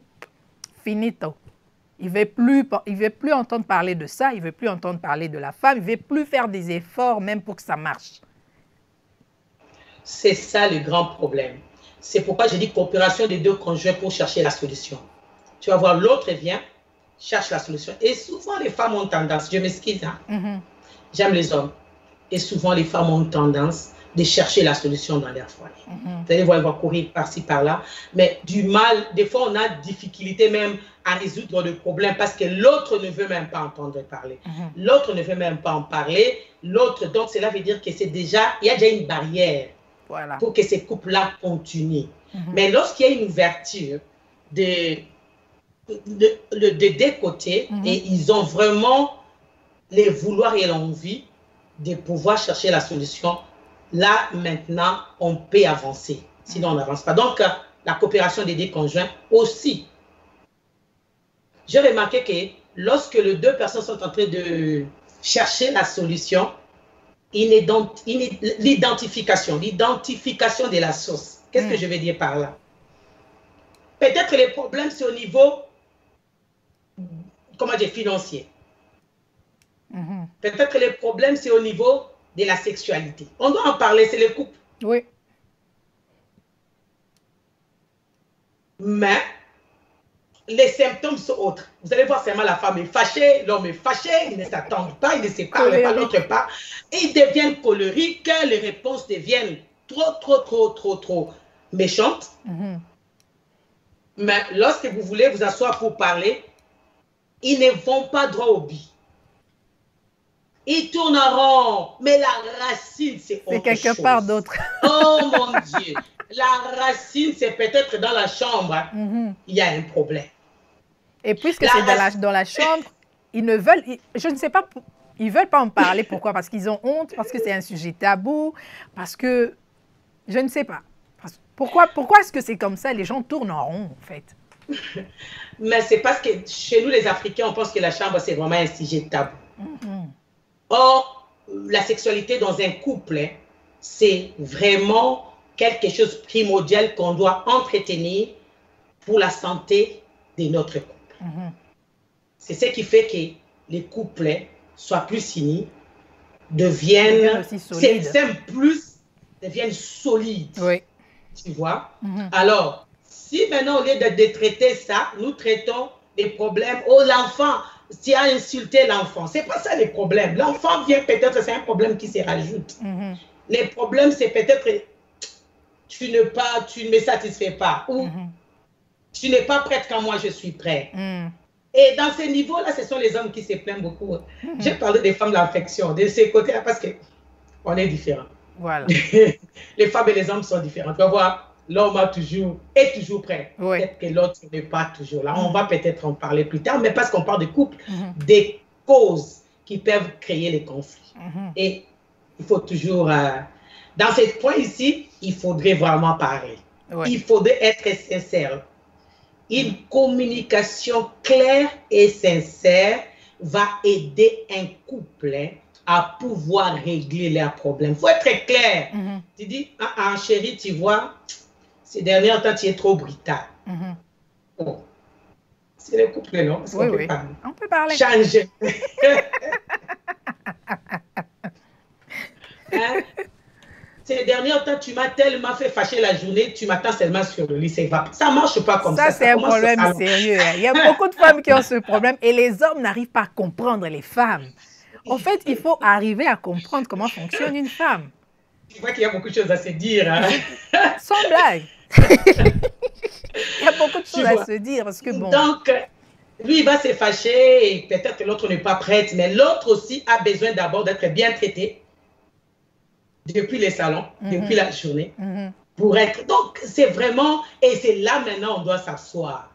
finito. Il ne veut plus entendre parler de ça, il ne veut plus entendre parler de la femme, il ne veut plus faire des efforts même pour que ça marche. C'est ça le grand problème. C'est pourquoi je dis coopération des deux conjoints pour chercher la solution. Tu vas voir, l'autre vient, cherche la solution. Et souvent, les femmes ont tendance, je m'excuse, hein, j'aime les hommes, et souvent, les femmes ont tendance de chercher la solution dans leur foyer. Vous allez voir, elles vont courir par-ci, par-là, mais du mal, des fois, on a difficulté même à résoudre le problème parce que l'autre ne veut même pas entendre parler. L'autre ne veut même pas en parler. L'autre, donc, cela veut dire que c'est déjà, il y a déjà une barrière. Voilà. Pour que ces couples-là continuent. Mais lorsqu'il y a une ouverture de deux côtés et ils ont vraiment les vouloir et l'envie de pouvoir chercher la solution, là, maintenant, on peut avancer. Sinon, on n'avance pas. Donc, la coopération des deux conjoints aussi. J'ai remarqué que lorsque les deux personnes sont en train de chercher la solution, l'identification de la source. Qu'est-ce que je veux dire par là? Peut-être les problèmes, c'est au niveau, comment dire, financier. Peut-être les problèmes, c'est au niveau de la sexualité. On doit en parler, c'est les couples. Oui. Mais les symptômes sont autres. Vous allez voir seulement la femme est fâchée, l'homme est fâché, ils ne s'attendent pas, ils ne se parlent pas l'autre part. Et ils deviennent colériques, les réponses deviennent trop méchantes. Mais lorsque vous voulez vous asseoir pour parler, ils ne vont pas droit au but. Ils tournent en rond, mais la racine, c'est autre chose. C'est quelque part d'autre. Oh mon Dieu! La racine, c'est peut-être dans la chambre, il y a un problème. Et puisque c'est dans la chambre, ils ne veulent, je ne sais pas, ils ne veulent pas en parler. Pourquoi? Parce qu'ils ont honte, parce que c'est un sujet tabou, parce que, je ne sais pas. Pourquoi est-ce que c'est comme ça? Les gens tournent en rond, en fait. Mais c'est parce que chez nous, les Africains, on pense que la chambre, c'est vraiment un sujet tabou. Or, la sexualité dans un couple, c'est vraiment quelque chose de primordial qu'on doit entretenir pour la santé de notre couple. C'est ce qui fait que les couples soient plus unis, deviennent solides. Oui. Tu vois? Alors, si maintenant, au lieu de traiter ça, nous traitons des problèmes, oh l'enfant, tu as insulté l'enfant. C'est pas ça les problèmes. L'enfant vient peut-être, c'est un problème qui se rajoute. Les problèmes, c'est peut-être tu ne me satisfais pas ou tu n'es pas prête quand moi je suis prêt. Et dans ces niveaux-là, ce sont les hommes qui se plaignent beaucoup. J'ai parlé des femmes de l'affection, de ces côtés-là, parce qu'on est différents. Voilà. Les femmes et les hommes sont différents. Tu vas voir, l'homme est toujours prêt. Oui. Peut-être que l'autre n'est pas toujours là. On va peut-être en parler plus tard, mais parce qu'on parle de couple, des causes qui peuvent créer les conflits. Et il faut toujours... dans ce point ici, il faudrait vraiment parler. Oui. Il faudrait être sincère. Une communication claire et sincère va aider un couple à pouvoir régler leurs problèmes. Il faut être clair. Tu dis, chérie, tu vois, ces derniers temps, tu es trop brutal. Oh. C'est le couple, non? Oui, oui. On peut parler. Changer. Ces derniers temps, tu m'as tellement fait fâcher la journée, tu m'attends seulement sur le lit. Ça ne marche pas comme ça. Ça, c'est un problème sérieux. Il y a beaucoup de femmes qui ont ce problème et les hommes n'arrivent pas à comprendre les femmes. En fait, il faut arriver à comprendre comment fonctionne une femme. Tu vois qu'il y a beaucoup de choses à se dire. Hein? Sans blague. Il y a beaucoup de choses à se dire parce que bon... Donc, lui, il va se fâcher et peut-être que l'autre n'est pas prête, mais l'autre aussi a besoin d'abord d'être bien traité depuis les salons, depuis la journée, pour être... Donc, c'est vraiment... Et c'est là, maintenant, on doit s'asseoir.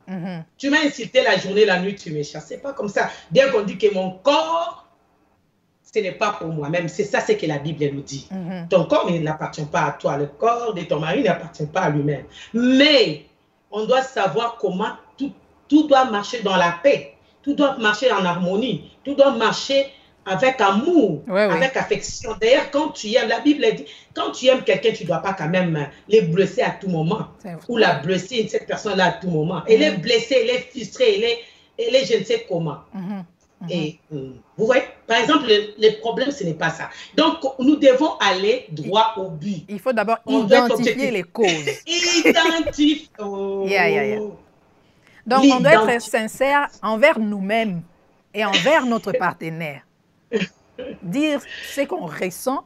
Tu m'as insulté la journée, la nuit, tu me chasses. C'est pas comme ça. Bien qu'on dit que mon corps, ce n'est pas pour moi-même. C'est ça, c'est que la Bible nous dit. Ton corps n'appartient pas à toi. Le corps de ton mari n'appartient pas à lui-même. Mais, on doit savoir comment tout doit marcher dans la paix. Tout doit marcher en harmonie. Tout doit marcher avec amour, avec affection. D'ailleurs, quand tu aimes, la Bible dit, quand tu aimes quelqu'un, tu ne dois pas quand même les blesser à tout moment. Ou la blesser, cette personne-là, à tout moment. Elle est blessée, elle est frustrée, elle est je ne sais comment. Et vous voyez, par exemple, le problème, ce n'est pas ça. Donc, nous devons aller droit au but. Il faut d'abord identifier les causes. Identifier. Donc, on doit être sincère envers nous-mêmes et envers notre partenaire. Dire ce qu'on ressent,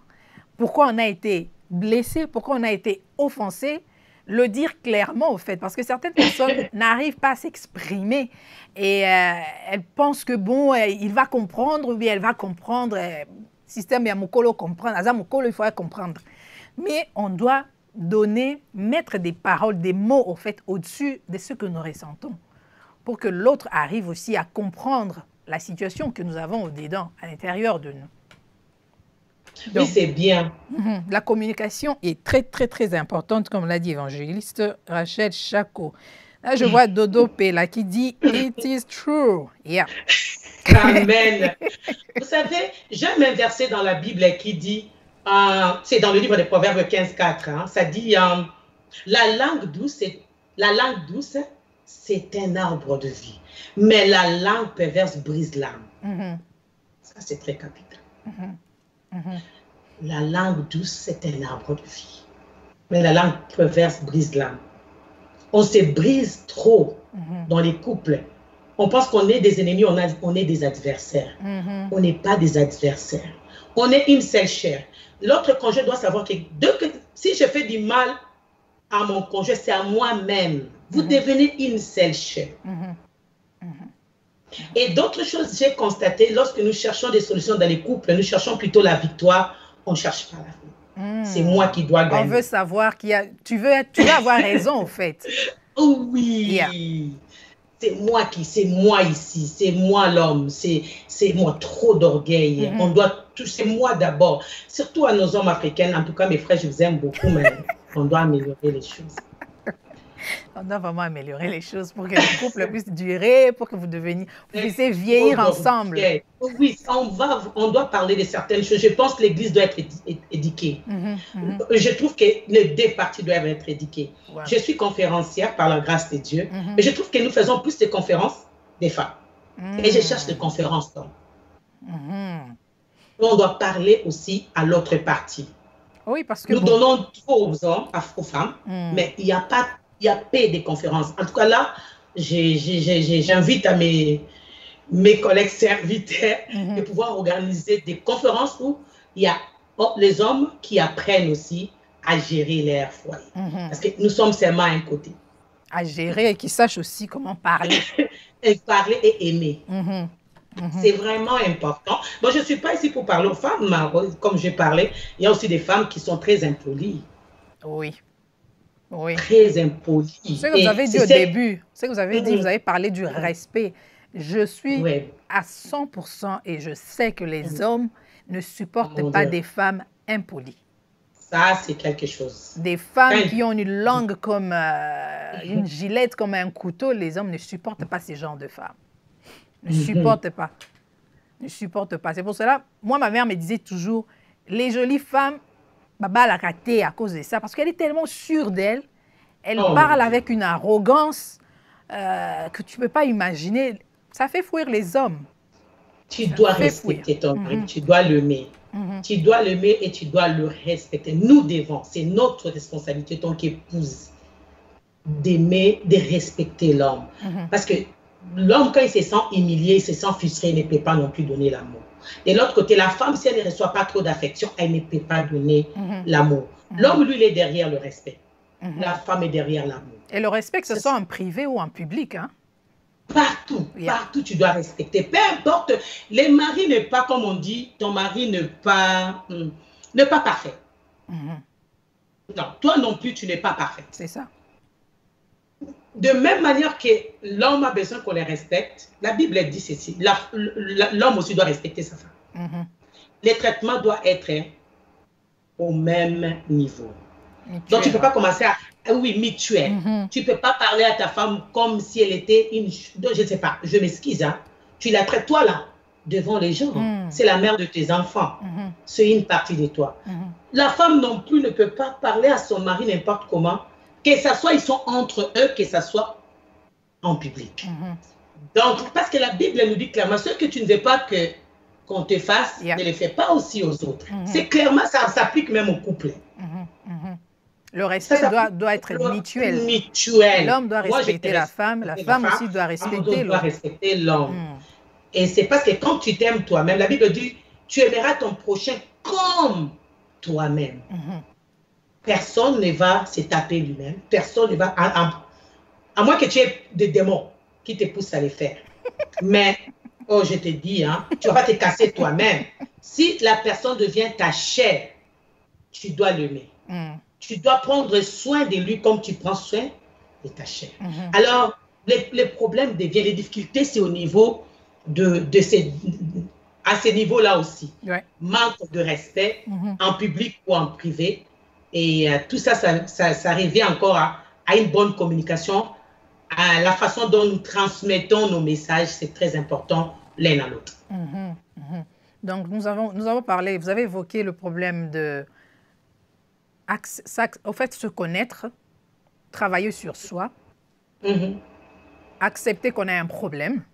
pourquoi on a été blessé, pourquoi on a été offensé, le dire clairement au fait, parce que certaines personnes n'arrivent pas à s'exprimer et elles pensent que bon, il va comprendre ou bien elle va comprendre, système Yamukolo comprendre, Azamukolo, il faudrait comprendre. Mais on doit mettre des paroles, des mots au fait au-dessus de ce que nous ressentons pour que l'autre arrive aussi à comprendre la situation que nous avons au-dedans, à l'intérieur de nous. Donc, oui, c'est bien. La communication est très, très, très importante, comme l'a dit évangéliste Rachel Chako. Là, je vois Dodo Pella qui dit « It is true ». Yeah. Amen. Vous savez, j'aime un verset dans la Bible qui dit, c'est dans le livre des Proverbes 15:4, hein, ça dit la langue douce, c'est un arbre de vie. Mais la langue perverse brise l'âme. Ça, c'est très capital. La langue douce, c'est un arbre de vie. Mais la langue perverse brise l'âme. On se brise trop dans les couples. On pense qu'on est des ennemis, on est des adversaires. On n'est pas des adversaires. On est une seule chair. L'autre conjoint doit savoir que si je fais du mal à mon conjoint, c'est à moi-même. Vous devenez une seule chair. Et d'autres choses, j'ai constaté, lorsque nous cherchons des solutions dans les couples, nous cherchons plutôt la victoire, on ne cherche pas la vie. C'est moi qui dois gagner. On veut savoir tu veux avoir raison, en fait. Oui. Yeah. c'est moi ici, c'est moi l'homme, c'est moi, trop d'orgueil. C'est moi d'abord. Surtout à nos hommes africains, en tout cas mes frères, je vous aime beaucoup, mais on doit améliorer les choses. On doit vraiment améliorer les choses pour que le couple puisse durer, pour que vous puissiez vieillir ensemble. Oui, on doit parler de certaines choses. Je pense que l'Église doit être éduquée. Je trouve que les deux parties doivent être éduquées. Wow. Je suis conférencière par la grâce de Dieu, mais je trouve que nous faisons plus de conférences des femmes. Et je cherche des conférences d'hommes. On doit parler aussi à l'autre partie. Oui, parce que nous donnons trop aux hommes, aux femmes, mais il y a pas des conférences. En tout cas, là, j'invite à mes collègues serviteurs de pouvoir organiser des conférences où il y a les hommes qui apprennent aussi à gérer leur foyer. Parce que nous sommes seulement à un côté. À gérer et qui sachent aussi comment parler. Et parler et aimer. C'est vraiment important. Moi, je ne suis pas ici pour parler aux femmes, mais comme j'ai parlé, il y a aussi des femmes qui sont très impolies. Oui. Oui. Très impolies. Ce que vous avez dit au début, ce que vous avez dit, vous avez parlé du respect. Je suis à 100% et je sais que les hommes ne supportent pas des femmes impolies. Ça, c'est quelque chose. Des femmes qui ont une langue comme une gilette, comme un couteau, les hommes ne supportent pas ce genre de femmes. Ne supportent pas. Ne supportent pas. C'est pour cela, moi, ma mère me disait toujours, les jolies femmes, baba la raté à cause de ça, parce qu'elle est tellement sûre d'elle, elle parle avec une arrogance que tu ne peux pas imaginer. Ça fait fuir les hommes. Tu dois respecter ton mari, tu dois l'aimer. Tu dois l'aimer et tu dois le respecter. Nous devons, c'est notre responsabilité, ton épouse, d'aimer, de respecter l'homme. Parce que l'homme, quand il se sent humilié, il se sent frustré, il ne peut pas non plus donner l'amour. De l'autre côté, la femme, si elle ne reçoit pas trop d'affection, elle ne peut pas donner l'amour. L'homme, lui, il est derrière le respect. La femme est derrière l'amour. Et le respect, que ce soit en privé ou en public, hein? Partout, partout, tu dois respecter. Peu importe, les maris n'est pas, comme on dit, ton mari n'est pas parfait. Non, toi non plus, tu n'es pas parfait. C'est ça. De même manière que l'homme a besoin qu'on les respecte, la Bible dit ceci, l'homme aussi doit respecter sa femme. Les traitements doivent être au même niveau. Mutuel. Donc, tu ne peux pas commencer à... Oui, mutuel. Tu ne peux pas parler à ta femme comme si elle était une... Je ne sais pas, je m'excuse. Hein. Tu la traites, toi, là, devant les gens. C'est la mère de tes enfants. C'est une partie de toi. La femme non plus ne peut pas parler à son mari n'importe comment. Que ce soit, ils sont entre eux, que ce soit en public. Donc, parce que la Bible nous dit clairement, ce que tu ne veux pas qu'on te fasse, ne le fais pas aussi aux autres. C'est clairement, ça s'applique même au couple. Le respect doit être mutuel. L'homme doit respecter la femme aussi doit respecter l'homme. Et c'est parce que quand tu t'aimes toi-même, la Bible dit, tu aimeras ton prochain comme toi-même. Personne ne va se taper lui-même. Personne ne va... À moins que tu aies des démons qui te poussent à les faire. Mais, oh, je te dis, hein, tu vas pas te casser toi-même. Si la personne devient ta chair, tu dois l'aimer. Tu dois prendre soin de lui comme tu prends soin de ta chair. Alors, les problèmes deviennent, les difficultés, c'est au niveau à ce niveau-là aussi. Manque de respect en public ou en privé. Et tout ça, ça revient encore à une bonne communication, à la façon dont nous transmettons nos messages, c'est très important l'un à l'autre. Donc, nous avons parlé, vous avez évoqué le problème de, au fait, se connaître, travailler sur soi, accepter qu'on a un problème,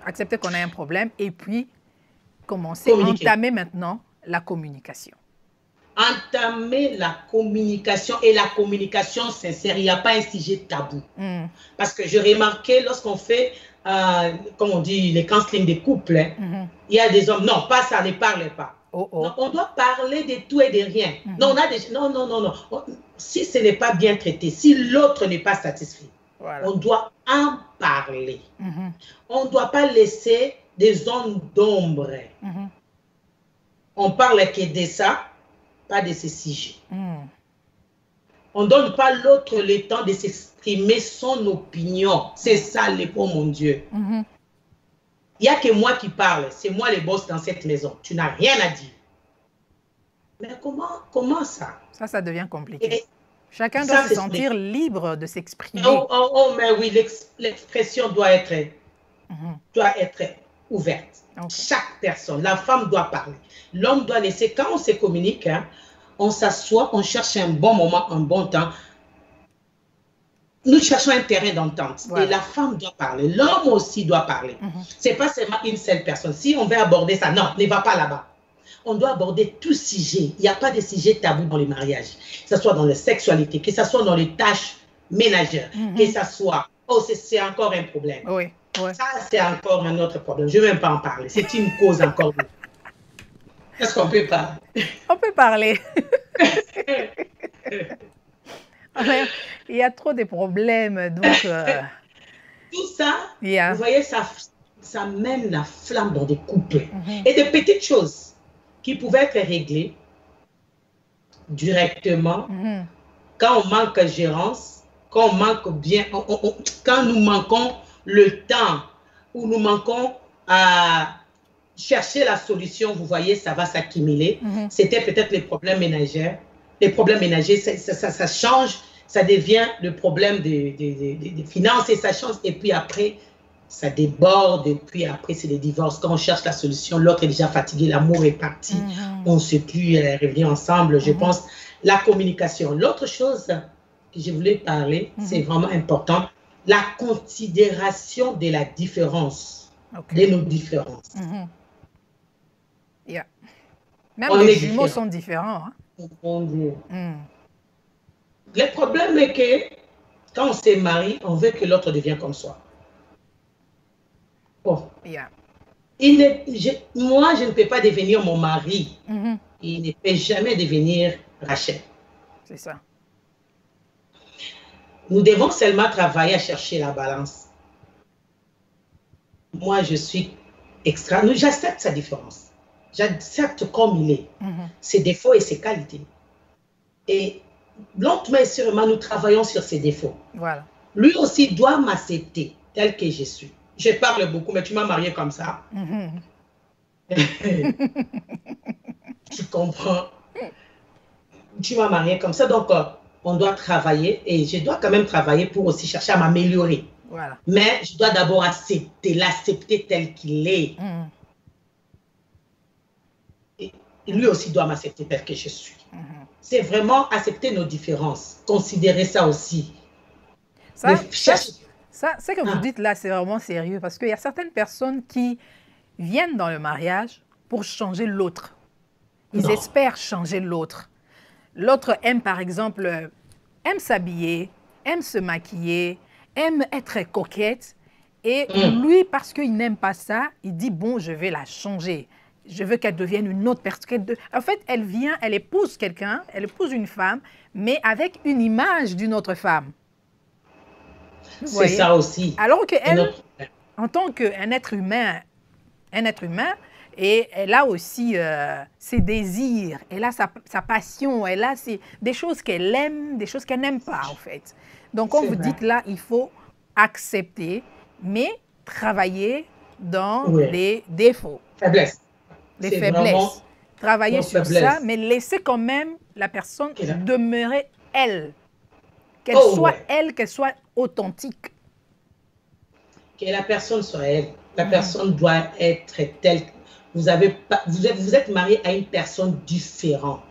accepter qu'on a un problème et puis commencer à entamer maintenant la communication. Entamer la communication et la communication sincère. Il n'y a pas un sujet tabou. Parce que j'ai remarqué lorsqu'on fait, comme on dit, les counseling des couples, il y a des hommes, non, pas ça, ne parlez pas. Non, on doit parler de tout et de rien. Non, non. Si ce n'est pas bien traité, si l'autre n'est pas satisfait, on doit en parler. On ne doit pas laisser des zones d'ombre. On parle que de ça, pas de ces sujets. On ne donne pas l'autre le temps de s'exprimer son opinion. C'est ça, oh mon Dieu. Il n'y a que moi qui parle. C'est moi le boss dans cette maison. Tu n'as rien à dire. Mais comment ça? Ça devient compliqué. Chacun doit se sentir libre de s'exprimer. Mais oui, l'expression doit être ouverte. Chaque personne, la femme doit parler. L'homme doit laisser, quand on se communique, hein, on s'assoit, on cherche un bon moment, un bon temps. Nous cherchons un terrain d'entente. Voilà. Et la femme doit parler. L'homme aussi doit parler. Ce n'est pas seulement une seule personne. Si on veut aborder ça, non, ne va pas là-bas. On doit aborder tout sujet. Il n'y a pas de sujet tabou dans les mariages. Que ce soit dans la sexualité, que ce soit dans les tâches ménagères, que ce soit... Oh, c'est encore un problème. Oui. Ouais. Ça, c'est encore un autre problème. Je ne vais même pas en parler. C'est une cause encore. Est-ce qu'on peut parler? On peut parler. Il y a trop de problèmes. Donc, tout ça, vous voyez, ça mène la flamme dans des couples. Et des petites choses qui pouvaient être réglées directement quand on manque de gérance, quand on manque bien, quand nous manquons le temps ou nous manquons à chercher la solution, vous voyez, ça va s'accumuler. C'était peut-être les problèmes ménagers. Les problèmes ménagers, ça change, ça devient le problème des finances et ça change. Et puis après, ça déborde. Et puis après, c'est les divorces. Quand on cherche la solution, l'autre est déjà fatigué, l'amour est parti. On ne sait plus revenir ensemble. Je pense, la communication. L'autre chose que je voulais parler, c'est vraiment important. La considération de la différence, de nos différences. Même les jumeaux sont différents. Hein? Mon Dieu. Le problème est que quand on se marie, on veut que l'autre devienne comme soi. Bon. Moi, je ne peux pas devenir mon mari. Il ne peut jamais devenir Rachel. C'est ça. Nous devons seulement travailler à chercher la balance. Moi, je suis extra. J'accepte sa différence. J'accepte comme il est. Ses défauts et ses qualités. Et lentement et sûrement, nous travaillons sur ses défauts. Voilà. Lui aussi doit m'accepter tel que je suis. Je parle beaucoup, mais tu m'as marié comme ça. Tu comprends? Tu m'as marié comme ça. Donc, on doit travailler et je dois quand même travailler pour aussi chercher à m'améliorer. Voilà. Mais je dois d'abord l'accepter tel qu'il est. Et lui aussi doit m'accepter tel que je suis. C'est vraiment accepter nos différences, considérer ça aussi. Ça ce que vous dites là, c'est vraiment sérieux parce qu'il y a certaines personnes qui viennent dans le mariage pour changer l'autre. Ils espèrent changer l'autre. L'autre aime, par exemple, aime s'habiller, aime se maquiller, aime être coquette. Et lui, parce qu'il n'aime pas ça, il dit, bon, je vais la changer. Je veux qu'elle devienne une autre personne. En fait, elle vient, elle épouse quelqu'un, elle épouse une femme, mais avec une image d'une autre femme. C'est ça aussi. Alors qu'elle, en tant qu'un être humain, et elle a aussi ses désirs, elle a sa passion, elle a des choses qu'elle aime, des choses qu'elle n'aime pas, en fait. Donc, comme vous dites là, il faut accepter, mais travailler dans les défauts. Faiblesse. Les faiblesses. Travailler sur ça, mais laisser quand même la personne demeurer elle. Qu'elle soit elle, qu'elle soit authentique. Que la personne soit elle. La personne doit être telle. Vous êtes marié à une personne différente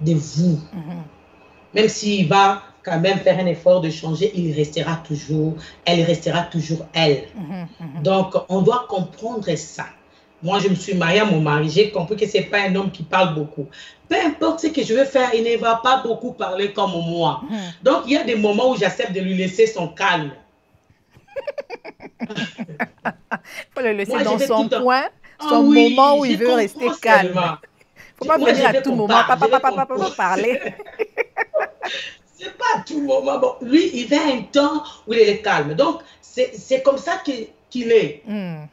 de vous. Même s'il va quand même faire un effort de changer, elle restera toujours elle. Donc, on doit comprendre ça. Moi, je me suis mariée à mon mari. J'ai compris que ce n'est pas un homme qui parle beaucoup. Peu importe ce que je veux faire, il ne va pas beaucoup parler comme moi. Donc, il y a des moments où j'accepte de lui laisser son calme. Il faut le laisser dans son coin, son moment où il veut rester calme. Il ne faut pas venir à tout moment, papa, parler. Ce n'est pas à tout moment. Bon, lui, il a un temps où il est calme. Donc, c'est comme ça que qu'il est.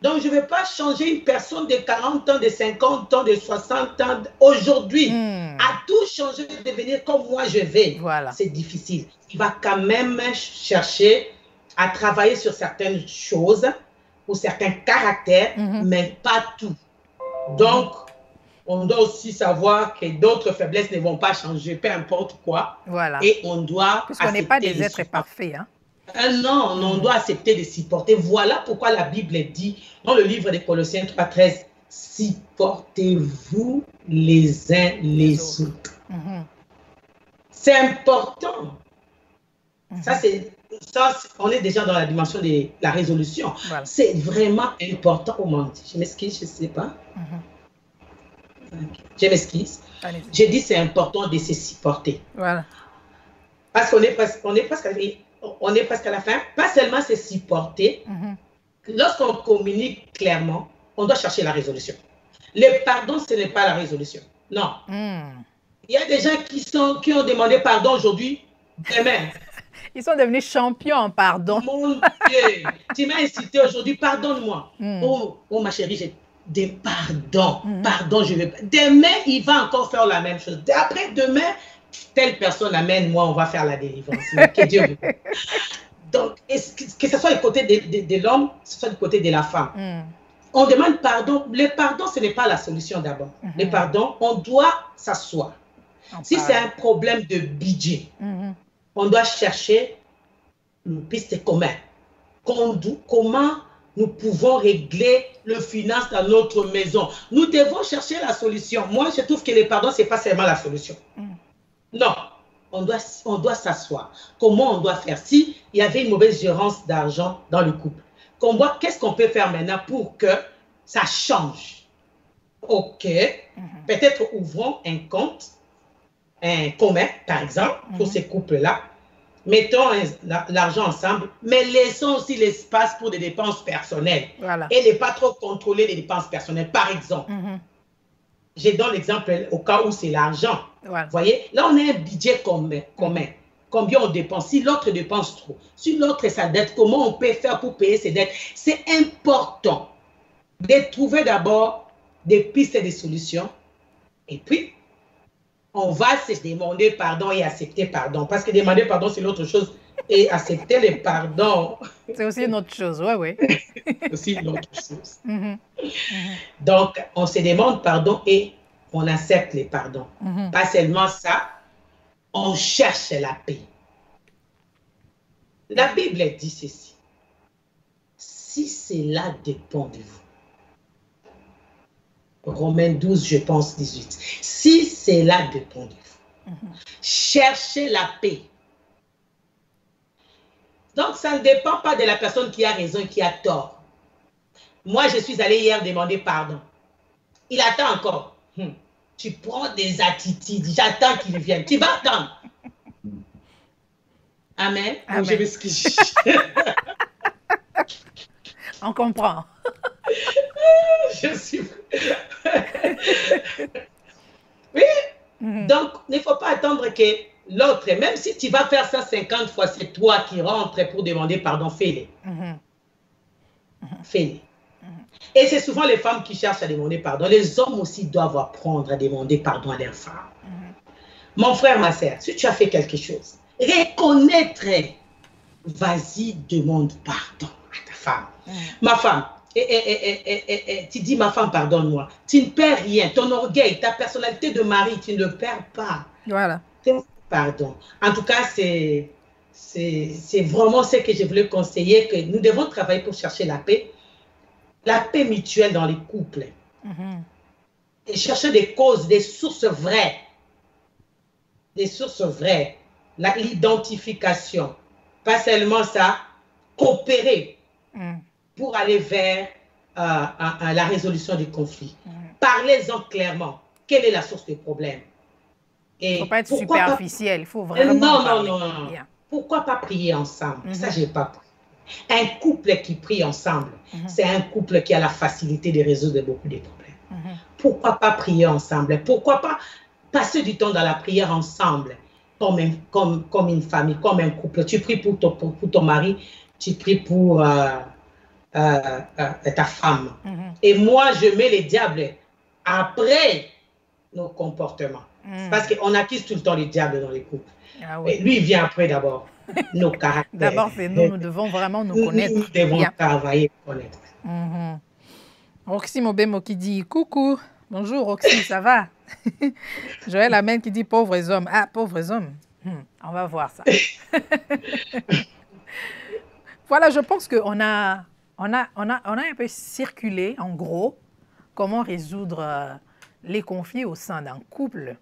Donc, je ne vais pas changer une personne de 40 ans, de 50 ans, de 60 ans aujourd'hui. À tout changer, devenir comme moi je vais. Voilà. C'est difficile. Il va quand même chercher à travailler sur certaines choses ou certains caractères, mais pas tout. Donc, on doit aussi savoir que d'autres faiblesses ne vont pas changer, peu importe quoi. Voilà. Et on doit Puisqu'on n'est pas des êtres parfaits. Hein? Non, on doit accepter de supporter. Voilà pourquoi la Bible dit dans le livre des Colossiens 3,13, supportez-vous les uns les autres. C'est important. Ça, on est déjà dans la dimension de la résolution. Voilà. C'est vraiment important. Oh mon Dieu, je m'excuse, je ne sais pas. Je m'excuse. J'ai dit c'est important de se supporter. Voilà. Parce qu'on est presque à la fin. Pas seulement se supporter. Lorsqu'on communique clairement, on doit chercher la résolution. Le pardon, ce n'est pas la résolution. Non. Il y a des gens qui ont demandé pardon aujourd'hui, demain. Ils sont devenus champions en pardon. Mon Dieu, tu m'as incité aujourd'hui, pardonne-moi. Oh ma chérie, j'ai des pardons. Pardon, je vais pas. Demain, il va encore faire la même chose. Après demain, telle personne amène, moi, on va faire la délivrance. Que Dieu veut. Donc, que ce soit du côté de l'homme, que ce soit du côté de la femme. On demande pardon. Le pardon, ce n'est pas la solution d'abord. Le pardon, on doit s'asseoir. Si c'est un problème de budget, on doit chercher une piste commune. Comment nous pouvons régler le finance dans notre maison? Nous devons chercher la solution. Moi, je trouve que le pardon, ce n'est pas seulement la solution. Non, on doit s'asseoir. Comment on doit faire? S'il y avait une mauvaise gérance d'argent dans le couple, qu'est-ce qu'on peut faire maintenant pour que ça change? Ok, peut-être ouvrons un compte commun, par exemple, pour ces couples-là. Mettons l'argent ensemble, mais laissons aussi l'espace pour des dépenses personnelles. Voilà. Et ne pas trop contrôler les dépenses personnelles. Par exemple, je donne l'exemple au cas où c'est l'argent. Voilà. Vous voyez, là, on a un budget commun. Combien on dépense? Si l'autre dépense trop, si l'autre est sa dette, comment on peut faire pour payer ses dettes? C'est important de trouver d'abord des pistes et des solutions. Et puis, on va se demander pardon et accepter pardon. Parce que demander pardon, c'est l'autre chose. Et accepter le pardon. C'est aussi une autre chose, oui. C'est aussi une autre chose. Donc, on se demande pardon et on accepte le pardon. Pas seulement ça, on cherche la paix. La Bible dit ceci. Si cela dépend de vous. Romains 12, je pense 18. Si cela dépend de vous, cherchez la paix. Donc, ça ne dépend pas de la personne qui a raison et qui a tort. Moi, je suis allée hier demander pardon. Il attend encore. Tu prends des attitudes. J'attends qu'il vienne. Tu vas attendre. Amen. Amen. Je m'excuse. On comprend. Je suis... Oui. Donc, il ne faut pas attendre que l'autre, même si tu vas faire ça 50 fois, c'est toi qui rentres pour demander pardon, fais-le. Fais-le. Et c'est souvent les femmes qui cherchent à demander pardon. Les hommes aussi doivent apprendre à demander pardon à leurs femmes. Mon frère, ma soeur, si tu as fait quelque chose, reconnaître, vas-y, demande pardon à ta femme. Ma femme, tu dis ma femme, pardonne-moi. Tu ne perds rien. Ton orgueil, ta personnalité de mari, tu ne le perds pas. Voilà. Pardon. En tout cas, c'est vraiment ce que je voulais conseiller, que nous devons travailler pour chercher la paix mutuelle dans les couples. Et chercher des causes, des sources vraies. Des sources vraies. L'identification. Pas seulement ça, coopérer pour aller vers la résolution du conflit. Parlez-en clairement. Quelle est la source du problème? Il ne faut pas être superficiel, il faut vraiment parler. Non. Pourquoi pas prier ensemble? Ça, je n'ai pas pris. Un couple qui prie ensemble, c'est un couple qui a la facilité de résoudre beaucoup de problèmes. Pourquoi pas prier ensemble? Pourquoi pas passer du temps dans la prière ensemble, comme une famille, comme un couple? Tu pries pour ton mari, tu pries pour ta femme. Et moi, je mets les diables après nos comportements. Parce qu'on accuse tout le temps les diables dans les couples. Ah oui. Et lui, il vient après d'abord. Nos caractères. D'abord, c'est nous, nous devons vraiment nous connaître. Nous devons travailler, connaître. Roxy Mobemo qui dit coucou. Bonjour Roxy, ça va? Joël Amen qui dit pauvres hommes. Ah, pauvres hommes. On va voir ça. Voilà, je pense qu'on a un peu circulé, en gros, comment résoudre les conflits au sein d'un couple.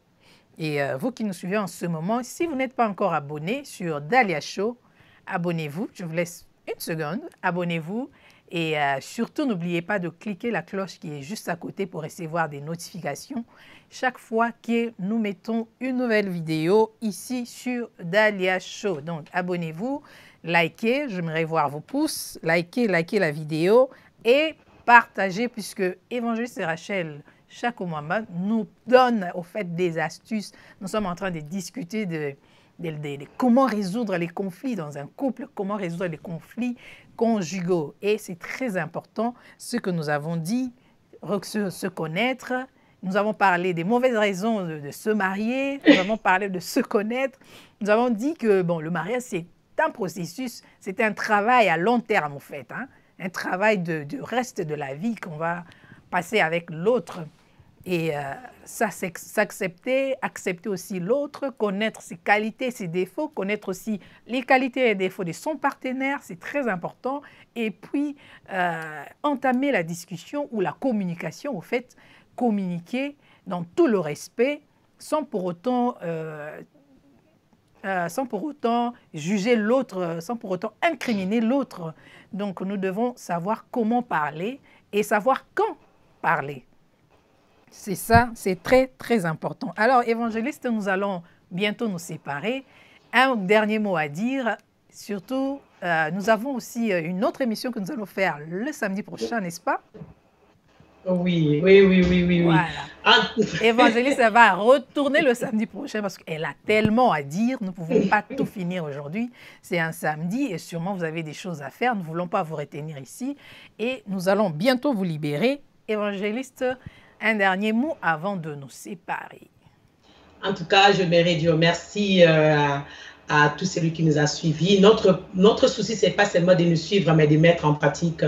Et vous qui nous suivez en ce moment, si vous n'êtes pas encore abonné sur Dahlia Show, abonnez-vous. Je vous laisse une seconde. Abonnez-vous. Et surtout, n'oubliez pas de cliquer la cloche qui est juste à côté pour recevoir des notifications chaque fois que nous mettons une nouvelle vidéo ici sur Dahlia Show. Donc, abonnez-vous, likez, j'aimerais voir vos pouces, likez la vidéo et partagez puisque Évangéliste Rachel Chakomamba nous donne au fait des astuces. Nous sommes en train de discuter de comment résoudre les conflits dans un couple, comment résoudre les conflits conjugaux. Et c'est très important ce que nous avons dit, se connaître. Nous avons parlé des mauvaises raisons de se marier, nous avons parlé de se connaître. Nous avons dit que bon, le mariage, c'est un processus, c'est un travail à long terme en fait, hein? Un travail de reste de la vie qu'on va passer avec l'autre. Et ça, c'est s'accepter, accepter aussi l'autre, connaître ses qualités, ses défauts, connaître aussi les qualités et défauts de son partenaire, c'est très important. Et puis, entamer la discussion ou la communication, au fait, communiquer dans tout le respect, sans pour autant juger l'autre, sans pour autant incriminer l'autre. Donc, nous devons savoir comment parler et savoir quand parler. C'est ça, c'est très, très important. Alors, évangéliste, nous allons bientôt nous séparer. Un dernier mot à dire. Surtout, nous avons aussi une autre émission que nous allons faire le samedi prochain, n'est-ce pas? Oui. Voilà. Évangéliste, elle va retourner le samedi prochain parce qu'elle a tellement à dire. Nous ne pouvons pas tout finir aujourd'hui. C'est un samedi et sûrement vous avez des choses à faire. Nous ne voulons pas vous retenir ici. Et nous allons bientôt vous libérer. Évangéliste, un dernier mot avant de nous séparer. En tout cas, je voudrais dire merci à tous celui qui nous a suivis. Notre souci, ce n'est pas seulement de nous suivre, mais de mettre en pratique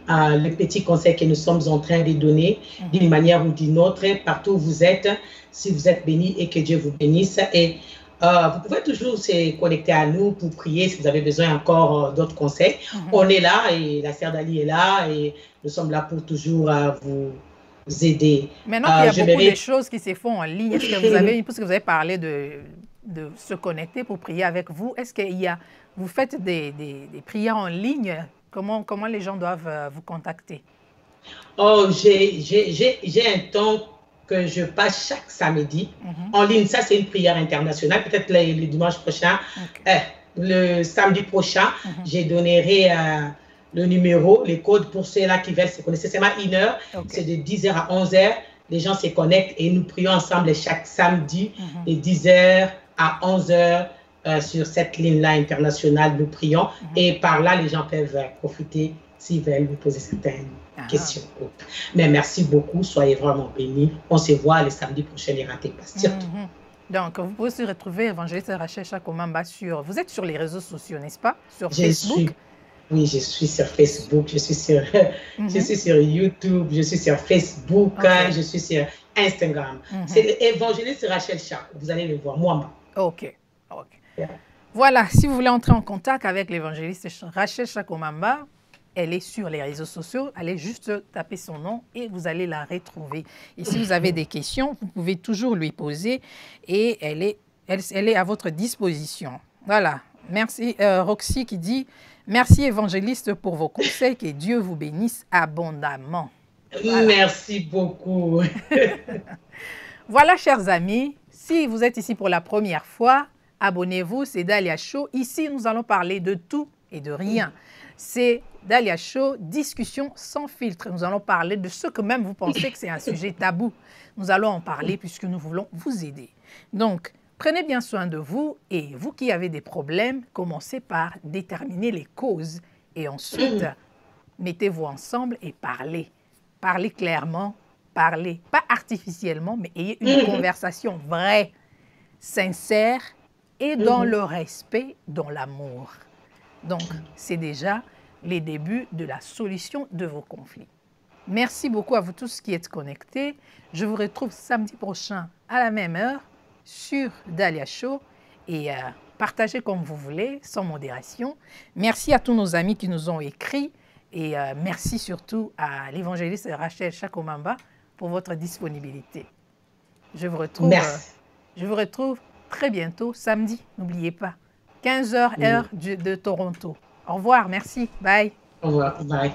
les petits conseils que nous sommes en train de donner d'une manière ou d'une autre, partout où vous êtes, si vous êtes bénis et que Dieu vous bénisse. Et vous pouvez toujours se connecter à nous pour prier si vous avez besoin encore d'autres conseils. On est là et la sœur Dali est là et nous sommes là pour toujours vous aider. Maintenant qu'il y a beaucoup de choses qui se font en ligne, est-ce que vous avez, puisque vous avez parlé de se connecter pour prier avec vous, est-ce que vous faites des prières en ligne? Comment les gens doivent vous contacter? Oh, j'ai un temps que je passe chaque samedi en ligne. Ça, c'est une prière internationale. Peut-être le dimanche prochain, le samedi prochain, je donnerai le numéro, les codes pour ceux-là qui veulent se connecter. C'est seulement 1 heure. C'est de 10h à 11h. Les gens se connectent et nous prions ensemble chaque samedi de 10h à 11h. Sur cette ligne-là internationale, nous prions. Et par là, les gens peuvent profiter s'ils veulent nous poser certaines questions. Mais merci beaucoup. Soyez vraiment bénis. On se voit le samedi prochain, les ratés pas surtout. Donc, vous pouvez se retrouver Évangéliste Rachel Chakomamba sur... Vous êtes sur les réseaux sociaux, n'est-ce pas? Sur Facebook? Oui, je suis sur Facebook, je suis sur YouTube, je suis sur Facebook, je suis sur Instagram. C'est Évangéliste Rachel Chak. Vous allez le voir, moi. OK. Voilà, si vous voulez entrer en contact avec l'évangéliste Rachel Chakomamba, elle est sur les réseaux sociaux, allez juste taper son nom et vous allez la retrouver. Et si vous avez des questions, vous pouvez toujours lui poser et elle est à votre disposition. Voilà, merci Roxy qui dit « Merci évangéliste pour vos conseils, que Dieu vous bénisse abondamment. » Voilà. Merci beaucoup. Voilà, chers amis, si vous êtes ici pour la première fois, abonnez-vous, c'est Dahlia Show. Ici, nous allons parler de tout et de rien. C'est Dahlia Show, discussion sans filtre. Nous allons parler de ce que même vous pensez que c'est un sujet tabou. Nous allons en parler puisque nous voulons vous aider. Donc, prenez bien soin de vous et vous qui avez des problèmes, commencez par déterminer les causes et ensuite Mettez-vous ensemble et parlez. Parlez clairement, parlez, pas artificiellement, mais ayez une conversation vraie, sincère et dans le respect, dans l'amour. Donc, c'est déjà les débuts de la solution de vos conflits. Merci beaucoup à vous tous qui êtes connectés. Je vous retrouve samedi prochain à la même heure sur Dahlia Show et partagez comme vous voulez, sans modération. Merci à tous nos amis qui nous ont écrit et merci surtout à l'évangéliste Rachel Chakomamba pour votre disponibilité. Je vous retrouve très bientôt, samedi, n'oubliez pas, 15h heure de Toronto. Au revoir, merci, bye. Au revoir, bye.